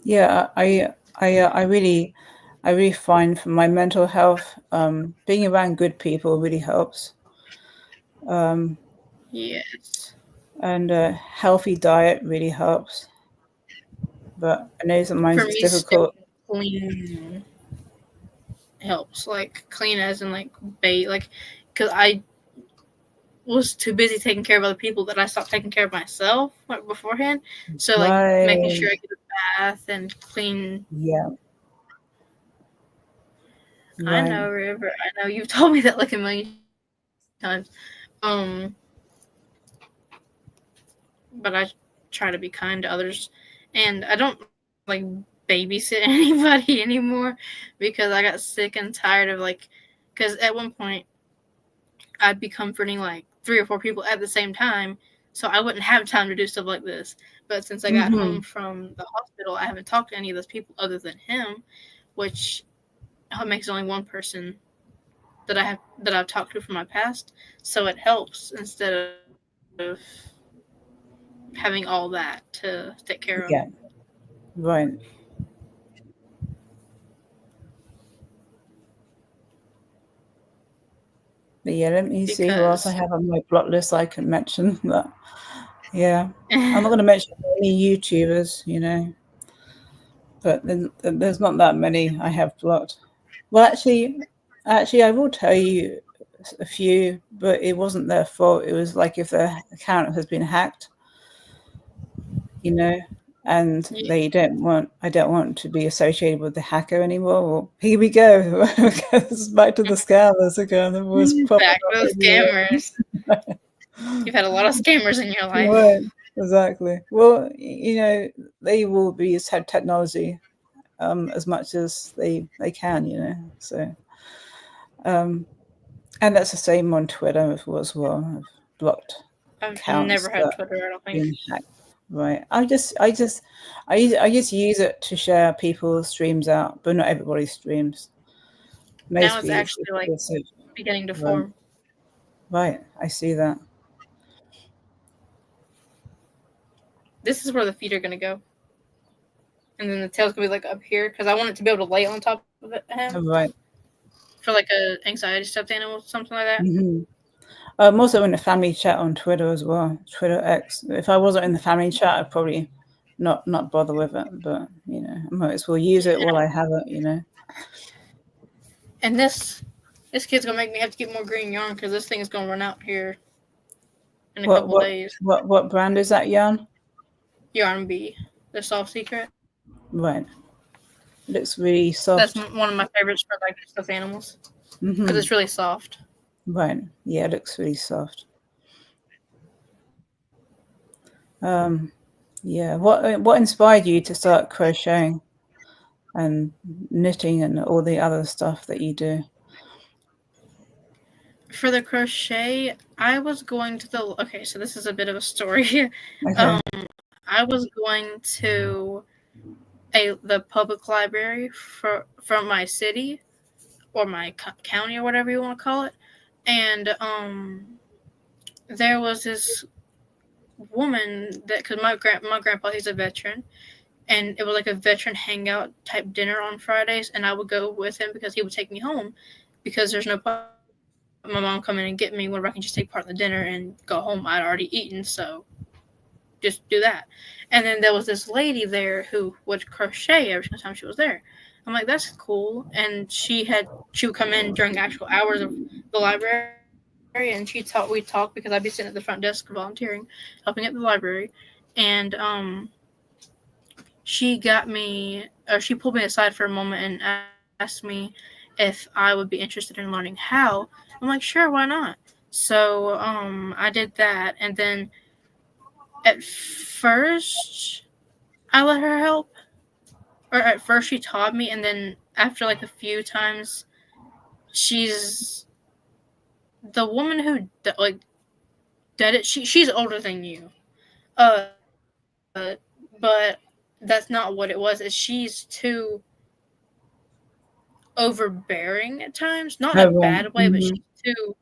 Yeah, I really find for my mental health, being around good people really helps. Um, Yes. and a healthy diet really helps. But I know sometimes For it's me, difficult. staying clean helps. Like clean as in like bait. Like, cause I was too busy taking care of other people that I stopped taking care of myself like, beforehand. So like making Right. sure I get a bath and clean. Yeah. I Right. know, River. I know you've told me that like a million times. Um, but I try to be kind to others, and I don't like babysit anybody anymore because I got sick and tired of like, because at one point I'd be comforting like 3 or 4 people at the same time, so I wouldn't have time to do stuff like this. But since I got Mm-hmm. home from the hospital, I haven't talked to any of those people other than him, which makes only one person that I've talked to from my past. So it helps instead of having all that to take care of. Yeah. Right. But yeah, let me see who else I Because have on my block list I can mention. But yeah, I'm not going to mention any YouTubers, you know, but there's not that many I have blocked. Well, actually, I will tell you a few, but it wasn't their fault. It was like if their account has been hacked, you know, and I don't want to be associated with the hacker anymore. Well, here we go. It's back to the scammers again. They're always popping back up to the scammers. everywhere. You've had a lot of scammers in your Right, life. exactly. Well, you know, they will be use technology as much as they can, you know. So, um, and that's the same on Twitter as well. I've blocked I've accounts never had that Twitter, I don't have think. been hacked. Right. I just use it to share people's streams out, but not everybody's streams. Now it's Mostly actually like it's beginning to right. form. Right. I see that. This is where the feet are gonna go, and then the tail's gonna be like up here because I want it to be able to lay on top of him Right. for like a anxiety stuffed animal, something like that. Hmm. I'm also in the family chat on Twitter as well. Twitter X. If I wasn't in the family chat, I'd probably not bother with it. But you know, I might as well use it while I have it. You know. And this kid's gonna make me have to get more green yarn because this thing is gonna run out here in a What couple what days. what brand is that yarn? Yarn B, the soft secret. Right. Looks really That's soft. one of my favorites for like stuffed animals because Hmm. it's really soft. Right. Yeah, it looks really soft. Um, yeah. What inspired you to start crocheting and knitting and all the other stuff that you do? For the crochet, I was going to the okay. So this is a bit of a story here. Okay. I was going to the public library from my city or my county or whatever you want to call it, and there was this woman that because my grandpa, he's a veteran, and it was like a veteran hangout type dinner on Fridays, and I would go with him because he would take me home because there's no point my mom coming and get me whenever I can just take part in the dinner and go home. I'd already eaten, so just do that. And then there was this lady there who would crochet every single time she was there. I'm like, that's cool. And she would come in during actual hours of the library, and we'd talk because I'd be sitting at the front desk volunteering, helping at the library, and she got me, or she pulled me aside for a moment and asked me if I would be interested in learning how. I'm like, sure, why not? So I did that, and then at first I let her help, or at first she taught me, and then after like a few times, she's the woman who like did it, she's older than you. But that's not what it was. Is she's too overbearing at times, not in a Oh, bad right. way, but she's Hmm. too.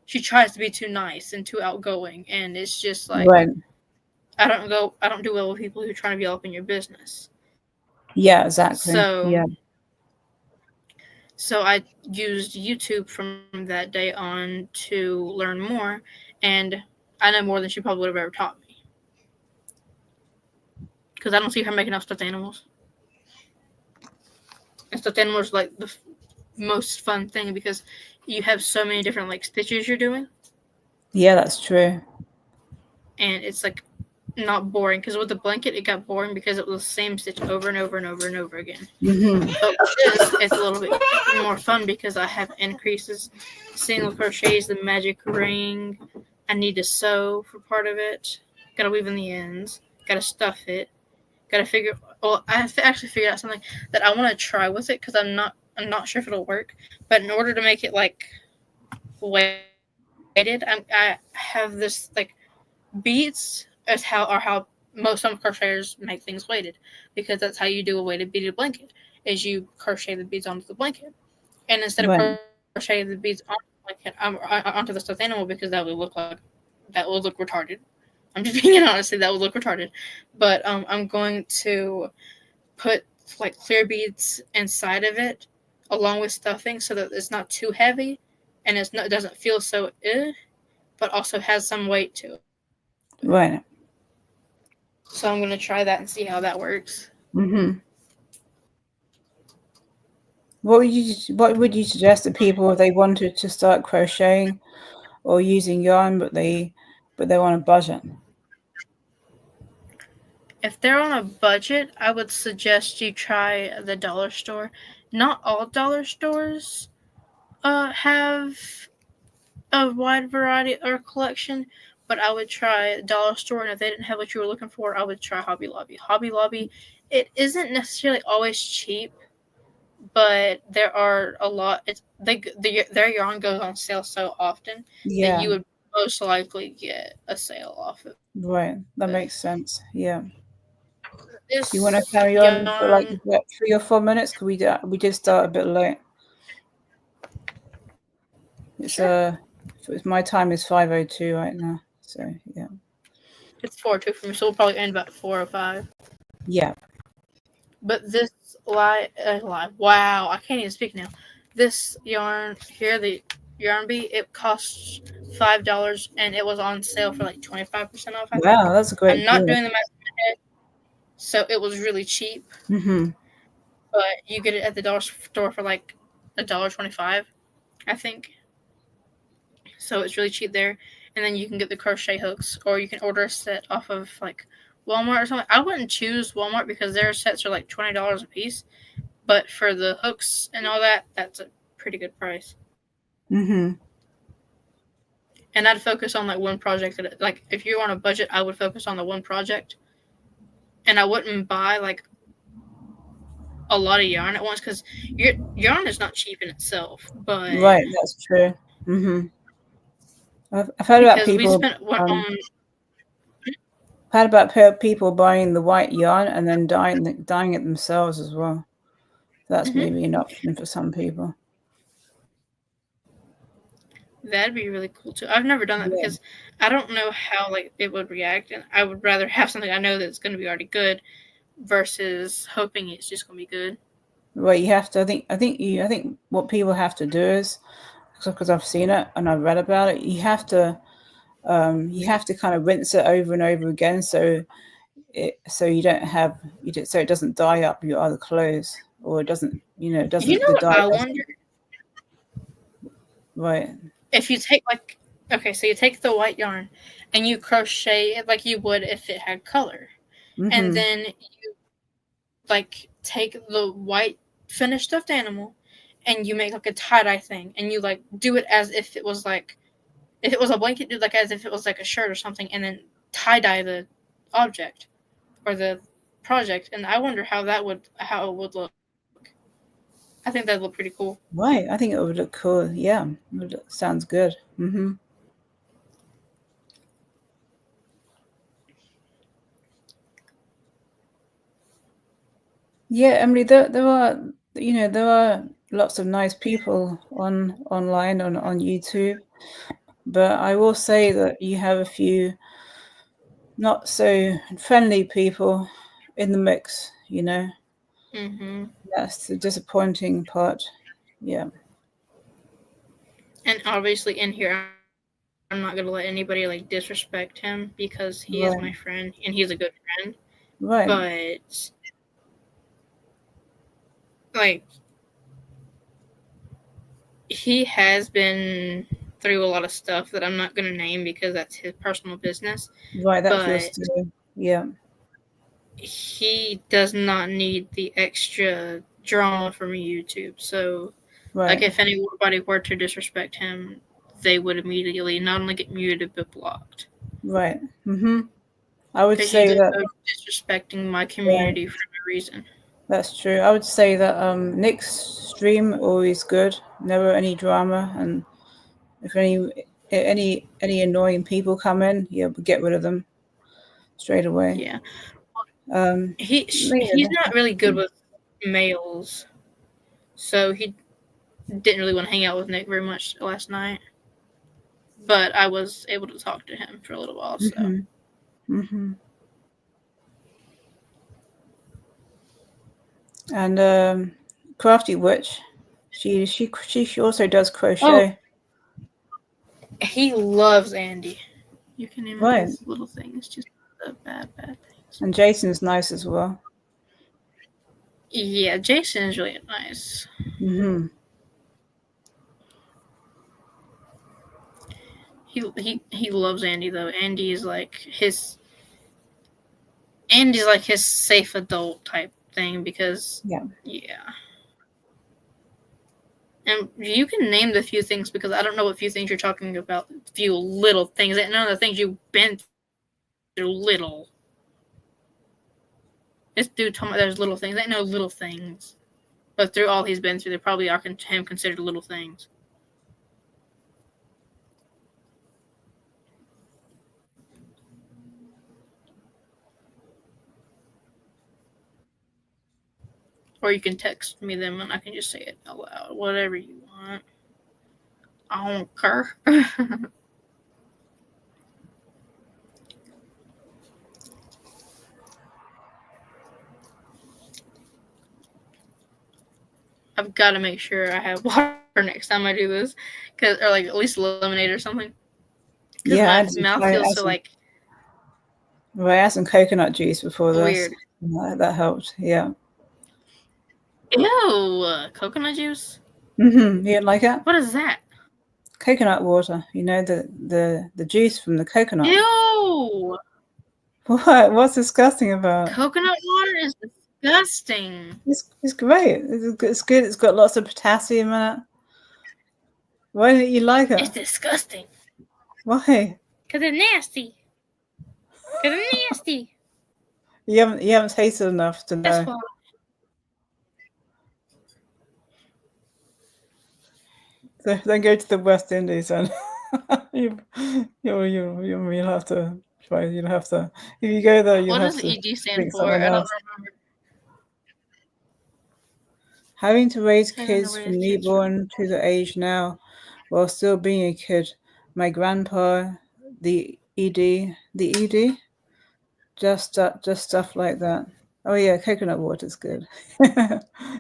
She tries to be too nice and too outgoing, and it's just like Right. I don't do well with people who are trying to be all up in your business. Yeah, exactly. So Yeah. so I used YouTube from that day on to learn more, and I know more than she probably would have ever taught me because I don't see her making up stuffed animals. And stuffed animals are like the most fun thing because you have so many different like stitches you're doing, Yeah, that's true. and it's like not boring because with the blanket it got boring because it was the same stitch over and over and over and over again. Hmm. But with this, it's a little bit more fun because I have increases, single crochets, the magic ring. I need to sew for part of it. Gotta weave in the ends. Gotta stuff it. Gotta figure. Well, I have to actually figure out something that I want to try with it because I'm not sure if it'll work. But in order to make it like weighted, I have this like beads are how most some crocheters make things weighted because that's how you do a weighted beaded blanket is you crochet the beads onto the blanket, and instead of Right. crocheting the beads onto the blanket onto the stuffed animal because that would look retarded. I'm just being honest, that would look retarded. But I'm going to put like clear beads inside of it along with stuffing so that it's not too heavy and it doesn't feel so but also has some weight to it. Right. So I'm gonna try that and see how that works. Hmm. What would you suggest to people if they wanted to start crocheting or using yarn, but they're on a budget? If they're on a budget, I would suggest you try the dollar store. Not all dollar stores have a wide variety or collection, but I would try dollar store, and if they didn't have what you were looking for, I would try Hobby Lobby. Hobby Lobby, it isn't necessarily always cheap, but there are a lot. Their yarn goes on sale so often that Yeah. you would most likely get a sale off of it. Right. That makes sense. Yeah. Do you want to This carry on for yarn, like what, 3 or 4 minutes? Cause we did start a bit late. It's sure, my time is 5:02 right now. So yeah. it's 4:02 for me, so we'll probably end about 4:05. Yeah. But this wow, I can't even speak now. This yarn here, the yarn bee, it costs $5 and it was on sale for like 25% off, I think. Wow, that's a I'm great not deal. doing the math in my head, so it was really cheap. Mm-hmm. But you get it at the dollar store for like $1.25, I think. So it's really cheap there. And then you can get the crochet hooks, or you can order a set off of like Walmart or something. I wouldn't choose Walmart because their sets are like $20 a piece. But for the hooks and all that, that's a pretty good price. Mm-hmm. And I'd focus on like one project like if you're on a budget, I would focus on the one project, and I wouldn't buy like a lot of yarn at once because your yarn is not cheap in itself. But Right, that's true. Mm-hmm. I've heard about because we people spent one um on heard about people buying the white yarn and then dyeing it themselves as well. That's mm-hmm, maybe an option for some people. that'd be really cool too. I've never done that Yeah. because I don't know how like it would react, and I would rather have something I know that's going to be already good versus hoping it's just going to be good. Well, you have to. I think what people have to do is because I've seen it and I've read about it. You have to kind of rinse it over and over again, so you don't have so it doesn't dye up your other clothes, or it doesn't it You doesn't know the what dye I doesn't. wonder? Right. If you take like okay, so you take the white yarn and you crochet it like you would if it had color. And Mm-hmm. then you like take the white finished stuffed animal and you make like a tie-dye thing and you like do it as if it was like if it was a blanket, do like as if it was like a shirt or something and then tie-dye the object or the project and I wonder how it would look. I think that'd look pretty cool. Right. I think it would look cool. Yeah. Sounds good. Mm-hmm. Yeah, Emily, there are, there are lots of nice people online on YouTube, but I will say that you have a few not so friendly people in the mix, Mm-hmm. That's the disappointing part. Yeah. And obviously, in here, I'm not gonna let anybody like disrespect him because he is my friend and Right. he's a good friend. Right. But like, he has been through a lot of stuff that I'm not gonna name because that's his personal business. Right. That's your But story. Yeah. he does not need the extra drama from YouTube. So, like, Right. if anybody were to disrespect him, they would immediately not only get muted but blocked. Right. Mm-hmm. I would Because you say guys that. are disrespecting my Yeah, community for no reason. that's true. I would say that Nick's stream always good, never any drama, and if any annoying people come in, yeah, we get rid of them straight away. Yeah, he's Yeah, not really good with males, so he didn't really want to hang out with Nick very much last night. But I was able to talk to him for a little while, so mm-hmm, mm-hmm. And Crafty Witch, she also does oh, crochet. he loves Andy. You can name him Right. his little thing. It's just the bad things. And Jason's nice as well. Yeah, Jason is really nice. Mm-hmm. He loves Andy though. Andy's like his safe adult type thing because Yeah. yeah. And you can name the few things because I don't know what few things you're talking about. Few little things. None of the things you've been through little. This dude told me there's little things. Ain't no little things. But through all he's been through, they probably are him considered little things. Or you can text me them and I can just say it out loud. Whatever you want. I don't care. I've got to make sure I have water next time I do this, or like at least lemonade or something. Because my Yeah, mouth feels so like I had some coconut juice before weird. this. That helped. Yeah. Ew, coconut juice. Mm-hmm. You didn't like it? What is that? Coconut water. The juice from the coconut. Ew. What? What's disgusting about it? Coconut water is disgusting. It's great. It's good. It's got lots of potassium in it. Why didn't you like it? It's disgusting. Why? Cause it's nasty. Cause it's nasty. You haven't tasted enough to That's know. why. So then go to the West Indies and you'll have to try. You'll have to if you go there. You'll What have does to ED stand drink for? something I don't else. remember. Having to raise Having to kids raise from kids from. newborn to the age now, while still being a kid. My grandpa, the ED, just stuff like that. Oh yeah, coconut water's good.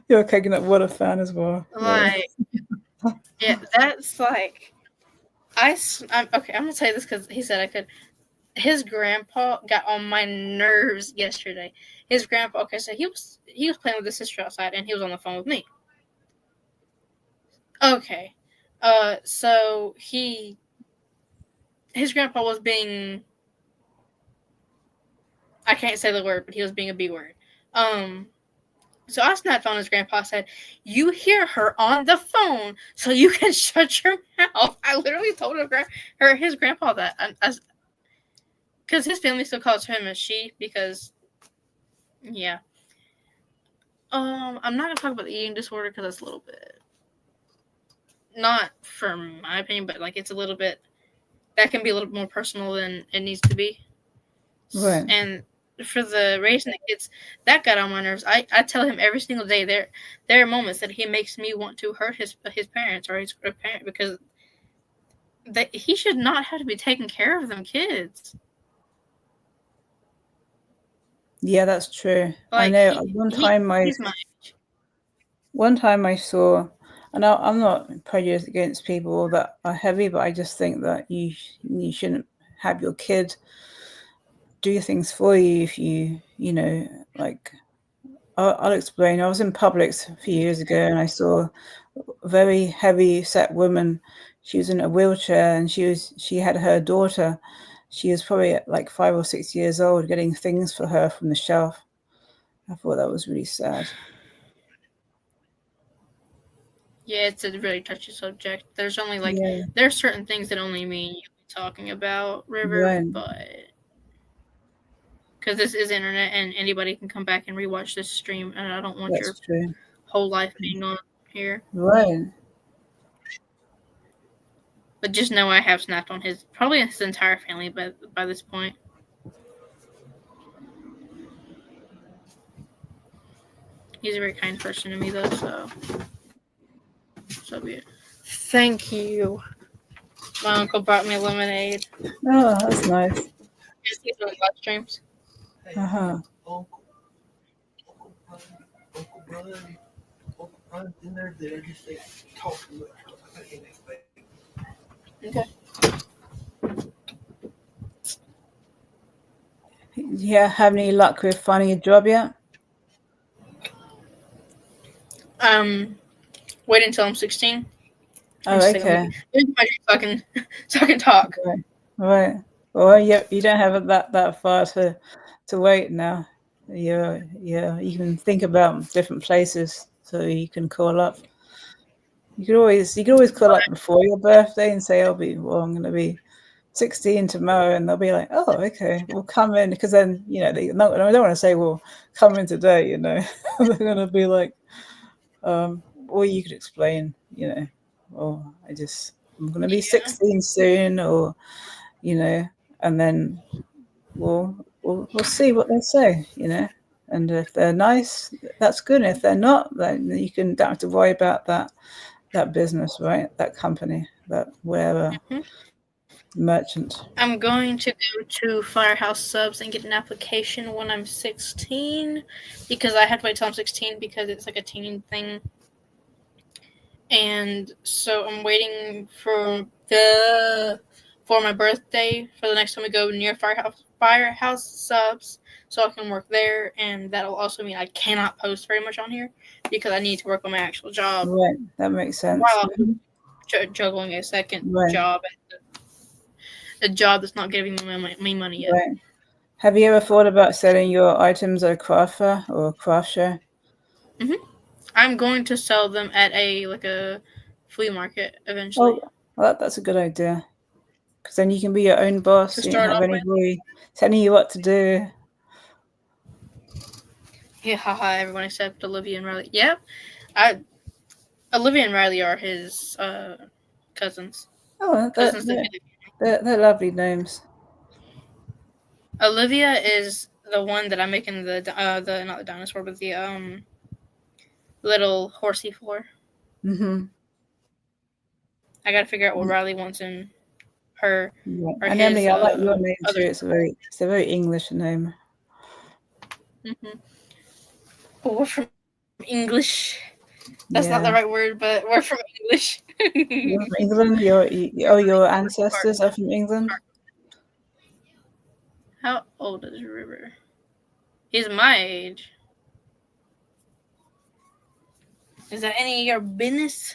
You're a coconut water fan as well. Yeah. Like, yeah, that's like. I'm okay. I'm gonna tell you this because he said I could. His grandpa got on my nerves yesterday. His grandpa. Okay, so he was playing with his sister outside, and he was on the phone with me. Okay, so his grandpa was being. I can't say the word, but he was being a B word. Um, So I snapped on his grandpa. Said, "You hear her on the phone, so you can shut your mouth." I literally told his grandpa that, because his family still calls him a she. Because yeah, I'm not gonna talk about the eating disorder because that's a little bit not from my opinion, but like it's a little bit that can be a little more personal than it needs to be. Right. And for the raising the kids, that got on my nerves. I tell him every single day there are moments that he makes me want to hurt his parents or his parent because he should not have to be taking care of them kids. Yeah, that's true. I Like know he's my age. one time I saw, and I'm not prejudiced against people that are heavy, but I just think that you shouldn't have your kid do things for you if like I'll explain. I was in Publix a few years ago and I saw a very heavy set woman. She was in a wheelchair and she had her daughter. She was probably like 5 or 6 years old getting things for her from the shelf. I thought that was really sad. Yeah, it's a really touchy subject. There's only Yeah, there's certain things that only me and you talking about, River, right. but because this is internet and anybody can come back and rewatch this stream, and I don't want your That's true. whole life being on here. Right. But just know I have snapped on probably his entire family by this point. He's a very kind person to me though, so be it. Thank you. My uncle brought me lemonade. Oh, that's nice. He's doing live streams. Uh-huh. Okay. Yeah, have any luck with finding a job yet? Wait until I'm 16. Oh, okay. So I can talk. Right. Right. Well, you don't have it that far to wait now. You can think about different places so you can call up. You could always call up before your birthday and say I'm going to be 16 tomorrow, and they'll be like, oh, okay, we'll come in, because then they don't want to say, well, come in today. They're going to be like, or you could explain, well, I'm going to be 16 soon, or and then we'll see what they say, and if they're nice, that's good. And if they're not, then you don't have to worry about that business, right? That company, that wherever merchant. I'm going to go to Firehouse Subs and get an application when I'm 16 because I have to wait till I'm 16 because it's like a teen thing. And so I'm waiting for my birthday for the next time we go near Firehouse Subs so I can work there, and that'll also mean I cannot post very much on here because I need to work on my actual job. Right, that makes sense. While I'm juggling a second job at a job that's not giving me money yet. Right. Have you ever thought about selling your items at a craft fair or a craft show? Mm-hmm. I'm going to sell them at a flea market eventually. Oh, well, that's a good idea. Because then you can be your own boss. You don't have anybody telling you what to do. Yeah, haha, everyone except Olivia and Riley. Yep. Olivia and Riley are his cousins. Oh, they're lovely names. Olivia is the one that I'm making the not the dinosaur, but the little horsey for. Mm-hmm. I gotta figure out what Riley wants in her. Yeah. And Emily, I like your name too. It's a very English name. Mm-hmm. But we're from English. That's not the right word, but we're from English. You're from England? Your ancestors are from England? How old is River? He's my age. Is that any of your business?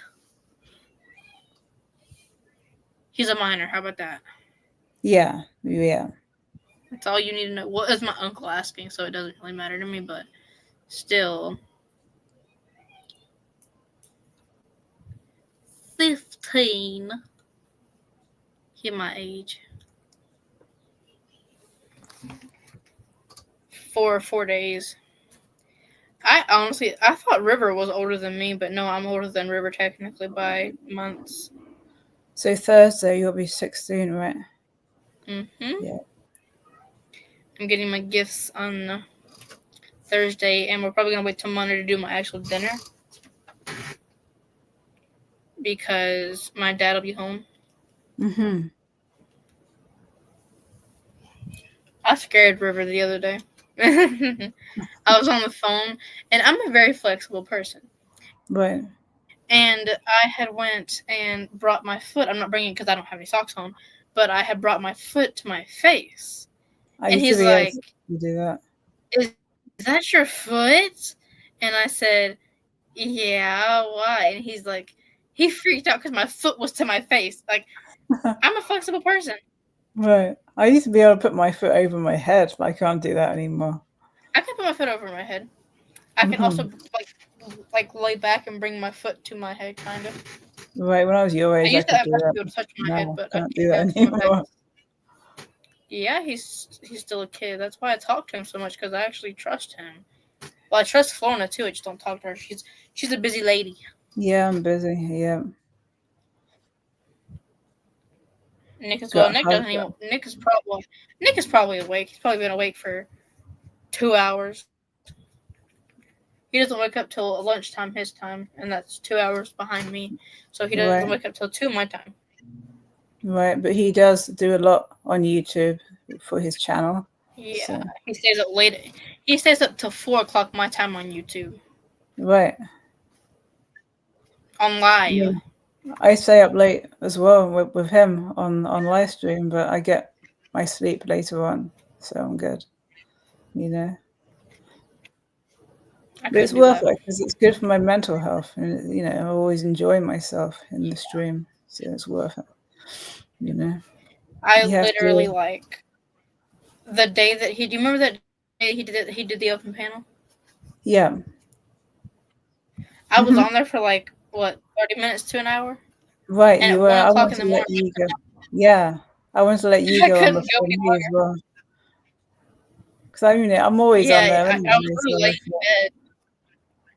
He's a minor. How about that? Yeah. That's all you need to know. Well, it's my uncle asking, so it doesn't really matter to me, but still. 15. He's my age. For 4 days. I thought River was older than me, but no, I'm older than River technically by months. So Thursday you'll be 16, right? Mm-hmm. Yeah. I'm getting my gifts on Thursday, and we're probably gonna wait till Monday to do my actual dinner because my dad will be home. Mhm. I scared River the other day. I was on the phone, and I'm a very flexible person. Right. And I had went and brought my foot. I'm not bringing it because I don't have any socks on, but I had brought my foot to my face, I and used to he's be able like, to do that. "Is that your foot?" And I said, "Yeah, why?" And he's like, he freaked out because my foot was to my face. Like, I'm a flexible person. Right. I used to be able to put my foot over my head, but I can't do that anymore. I can put my foot over my head. I can Mhm. also like lay back and bring my foot to my head, kind of. Right. When I was your I age, I used to could have do to that. be able to touch my head, Now but I I can't do can't that to my face. anymore. Yeah, he's still a kid. That's why I talk to him so much because I actually trust him. Well, I trust Florna too. I just don't talk to her. She's a busy lady. Yeah, I'm busy. Yeah. Nick as well. Got Nick doesn't even. husband. Nick is probably awake. He's probably been awake for 2 hours. He doesn't wake up till lunchtime his time, and that's 2 hours behind me. So he doesn't wake Right. up till 2 my time. Right. But he does do a lot on YouTube for his channel. Yeah, So he stays up late. He stays up till 4 o'clock my time on YouTube right. on I live. mean, I stay up late as well with him on live stream, but I get my sleep later on, so I'm good. You know. I But couldn't it's do worth that. it because it's good for my mental health, and I always enjoy myself in the stream, so it's worth it. You know, I you have literally to, like the day that he. Do you remember that day he did it? He did the open panel. yeah. I was on Hmm. there for like what 30 minutes to an hour, Right, and you at were. one I o'clock want in to the let morning you go. Yeah, I want to let you I go on couldn't go before any me as longer. well, because I'm always on Yeah, there I was anyway. So literally laying in bed.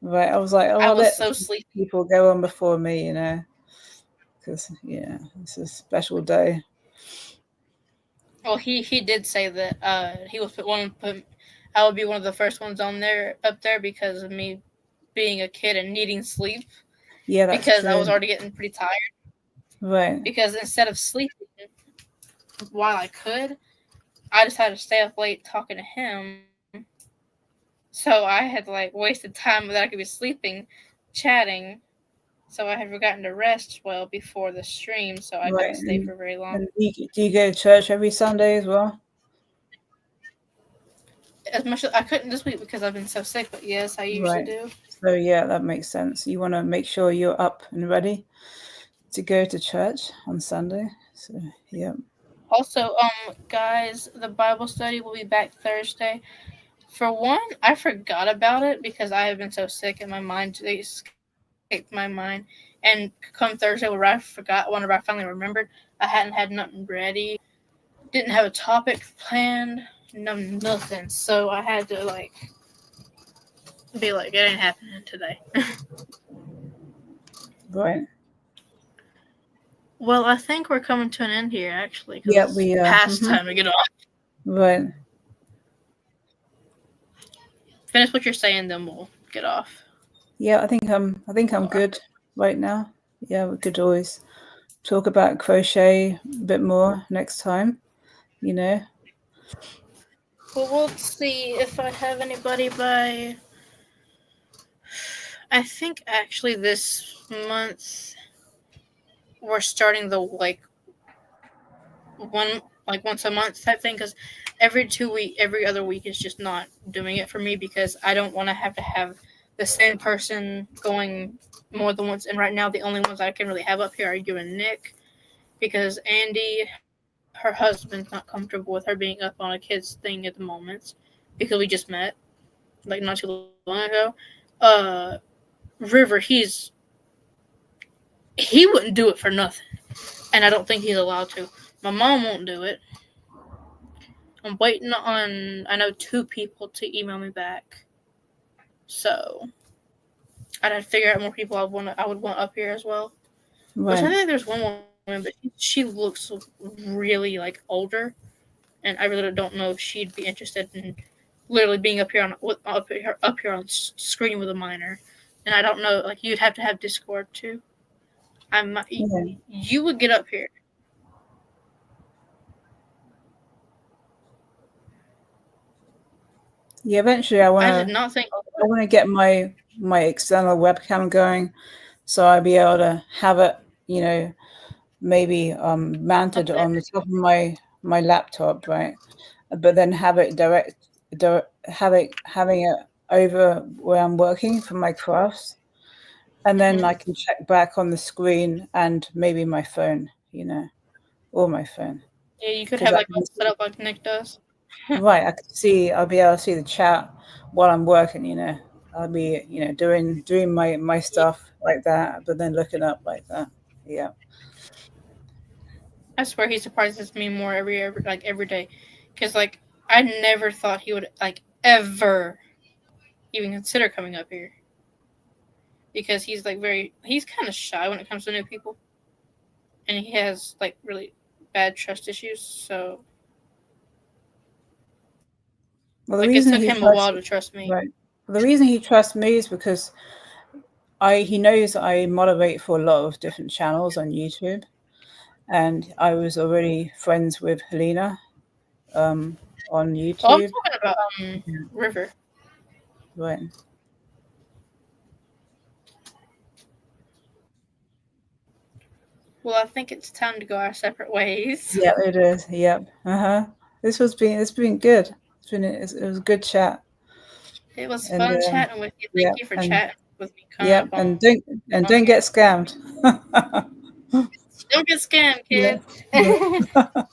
right, I was like, oh, I I'll was let so sleepy. people go on before me, because it's a special day. Well, he did say that he was put I would be one of the first ones on there up there because of me being a kid and needing sleep Yeah, that's because I was true. already getting pretty tired. Right, Because instead of sleeping while I could, I just had to stay up late talking to him. So I had like wasted time that I could be sleeping, chatting. So I had forgotten to rest well before the stream, so I right. couldn't stay for very long. And do you go to church every Sunday as well? As much as I couldn't this week because I've been so sick, but yes, I usually Right. do. So yeah, that makes sense. You want to make sure you're up and ready to go to church on Sunday. So yeah. Also, guys, the Bible study will be back Thursday. For one, I forgot about it because I have been so sick and my mind escaped my mind. And come Thursday, where I forgot, whenever I finally remembered, I hadn't had nothing ready, didn't have a topic planned, no nothing. So I had to like be like, it ain't happening today. Right. Well, I think we're coming to an end here actually because Yeah, it's we are. past time to get off. Right. Finish what you're saying, then we'll get off. Yeah, I think I'm All right. good right now. Yeah, we could always talk about crochet a bit more next time, you know. Well, we'll see if I have anybody by. I think actually this month we're starting the one once a month type thing because every other week is just not doing it for me because I don't want to have the same person going more than once. And right now, the only ones I can really have up here are you and Nick because Andy, her husband's not comfortable with her being up on a kid's thing at the moment because we just met like not too long ago. Uh, River, he wouldn't do it for nothing, and I don't think he's allowed to. My mom won't do it. I'm waiting on I know 2 people to email me back. So I'd have to figure out more people I would want up here as well. Which I Right. think there's one woman, but she looks really like older, and I really don't know if she'd be interested in literally being up here on screen with a minor. And I don't know, like you'd have to have Discord too. I'm Yeah. you would get up here. Yeah. Eventually, I did not think. I want to get my external webcam going, so I'll be able to have it, you know, maybe mounted Up there. on the top of my laptop, right? But then have it having it over where I'm working for my crafts, and then I Mm-hmm. can check back on the screen and maybe my phone, or my phone, Yeah, you could because have I like can all set see, up like Nick does. right. I'll be able to see the chat while I'm working. I'll be doing my Yeah, stuff like that, but then looking up like that. Yeah. I swear he surprises me more every day, because like I never thought he would like ever even consider coming up here, because he's kind of shy when it comes to new people, and he has like really bad trust issues. So Well, the like it reason took he him a trusts while to trust me. right. Well, the reason he trusts me is because he knows I moderate for a lot of different channels on YouTube, and I was already friends with Helena on Oh, I'm YouTube. talking about Yeah. River. Right. Well, I think it's time to go our separate ways. Yeah, it is. Yep. Uh-huh. It's been good. It was a good chat. It was And fun chatting with you. Thank yeah, you for and chatting with me, coming yeah, up and on don't here. get scammed. Don't get scammed, Yeah. kids. Yeah.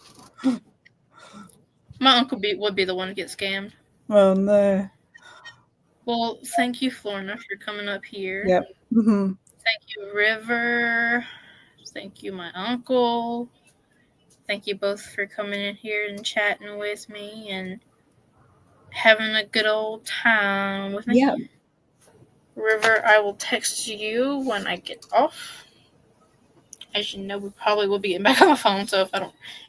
My would be the one to get scammed. Oh no. Well, thank you, Florna, for coming up here. Yep. Hmm. Thank you, River. Thank you, my uncle. Thank you both for coming in here and chatting with me and having a good old time with me. Yeah. River, I will text you when I get off. As you know, we probably will be getting back on the phone. So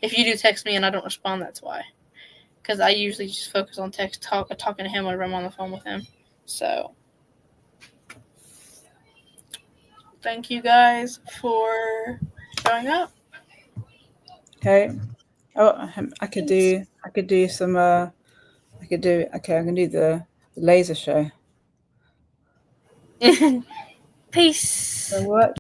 if you do text me and I don't respond, that's why. Because I usually just focus on talking to him whenever I'm on the phone with him. So thank you guys for showing up. Okay. Oh, Peace. I could do some okay, I can do the laser show. Peace. So what?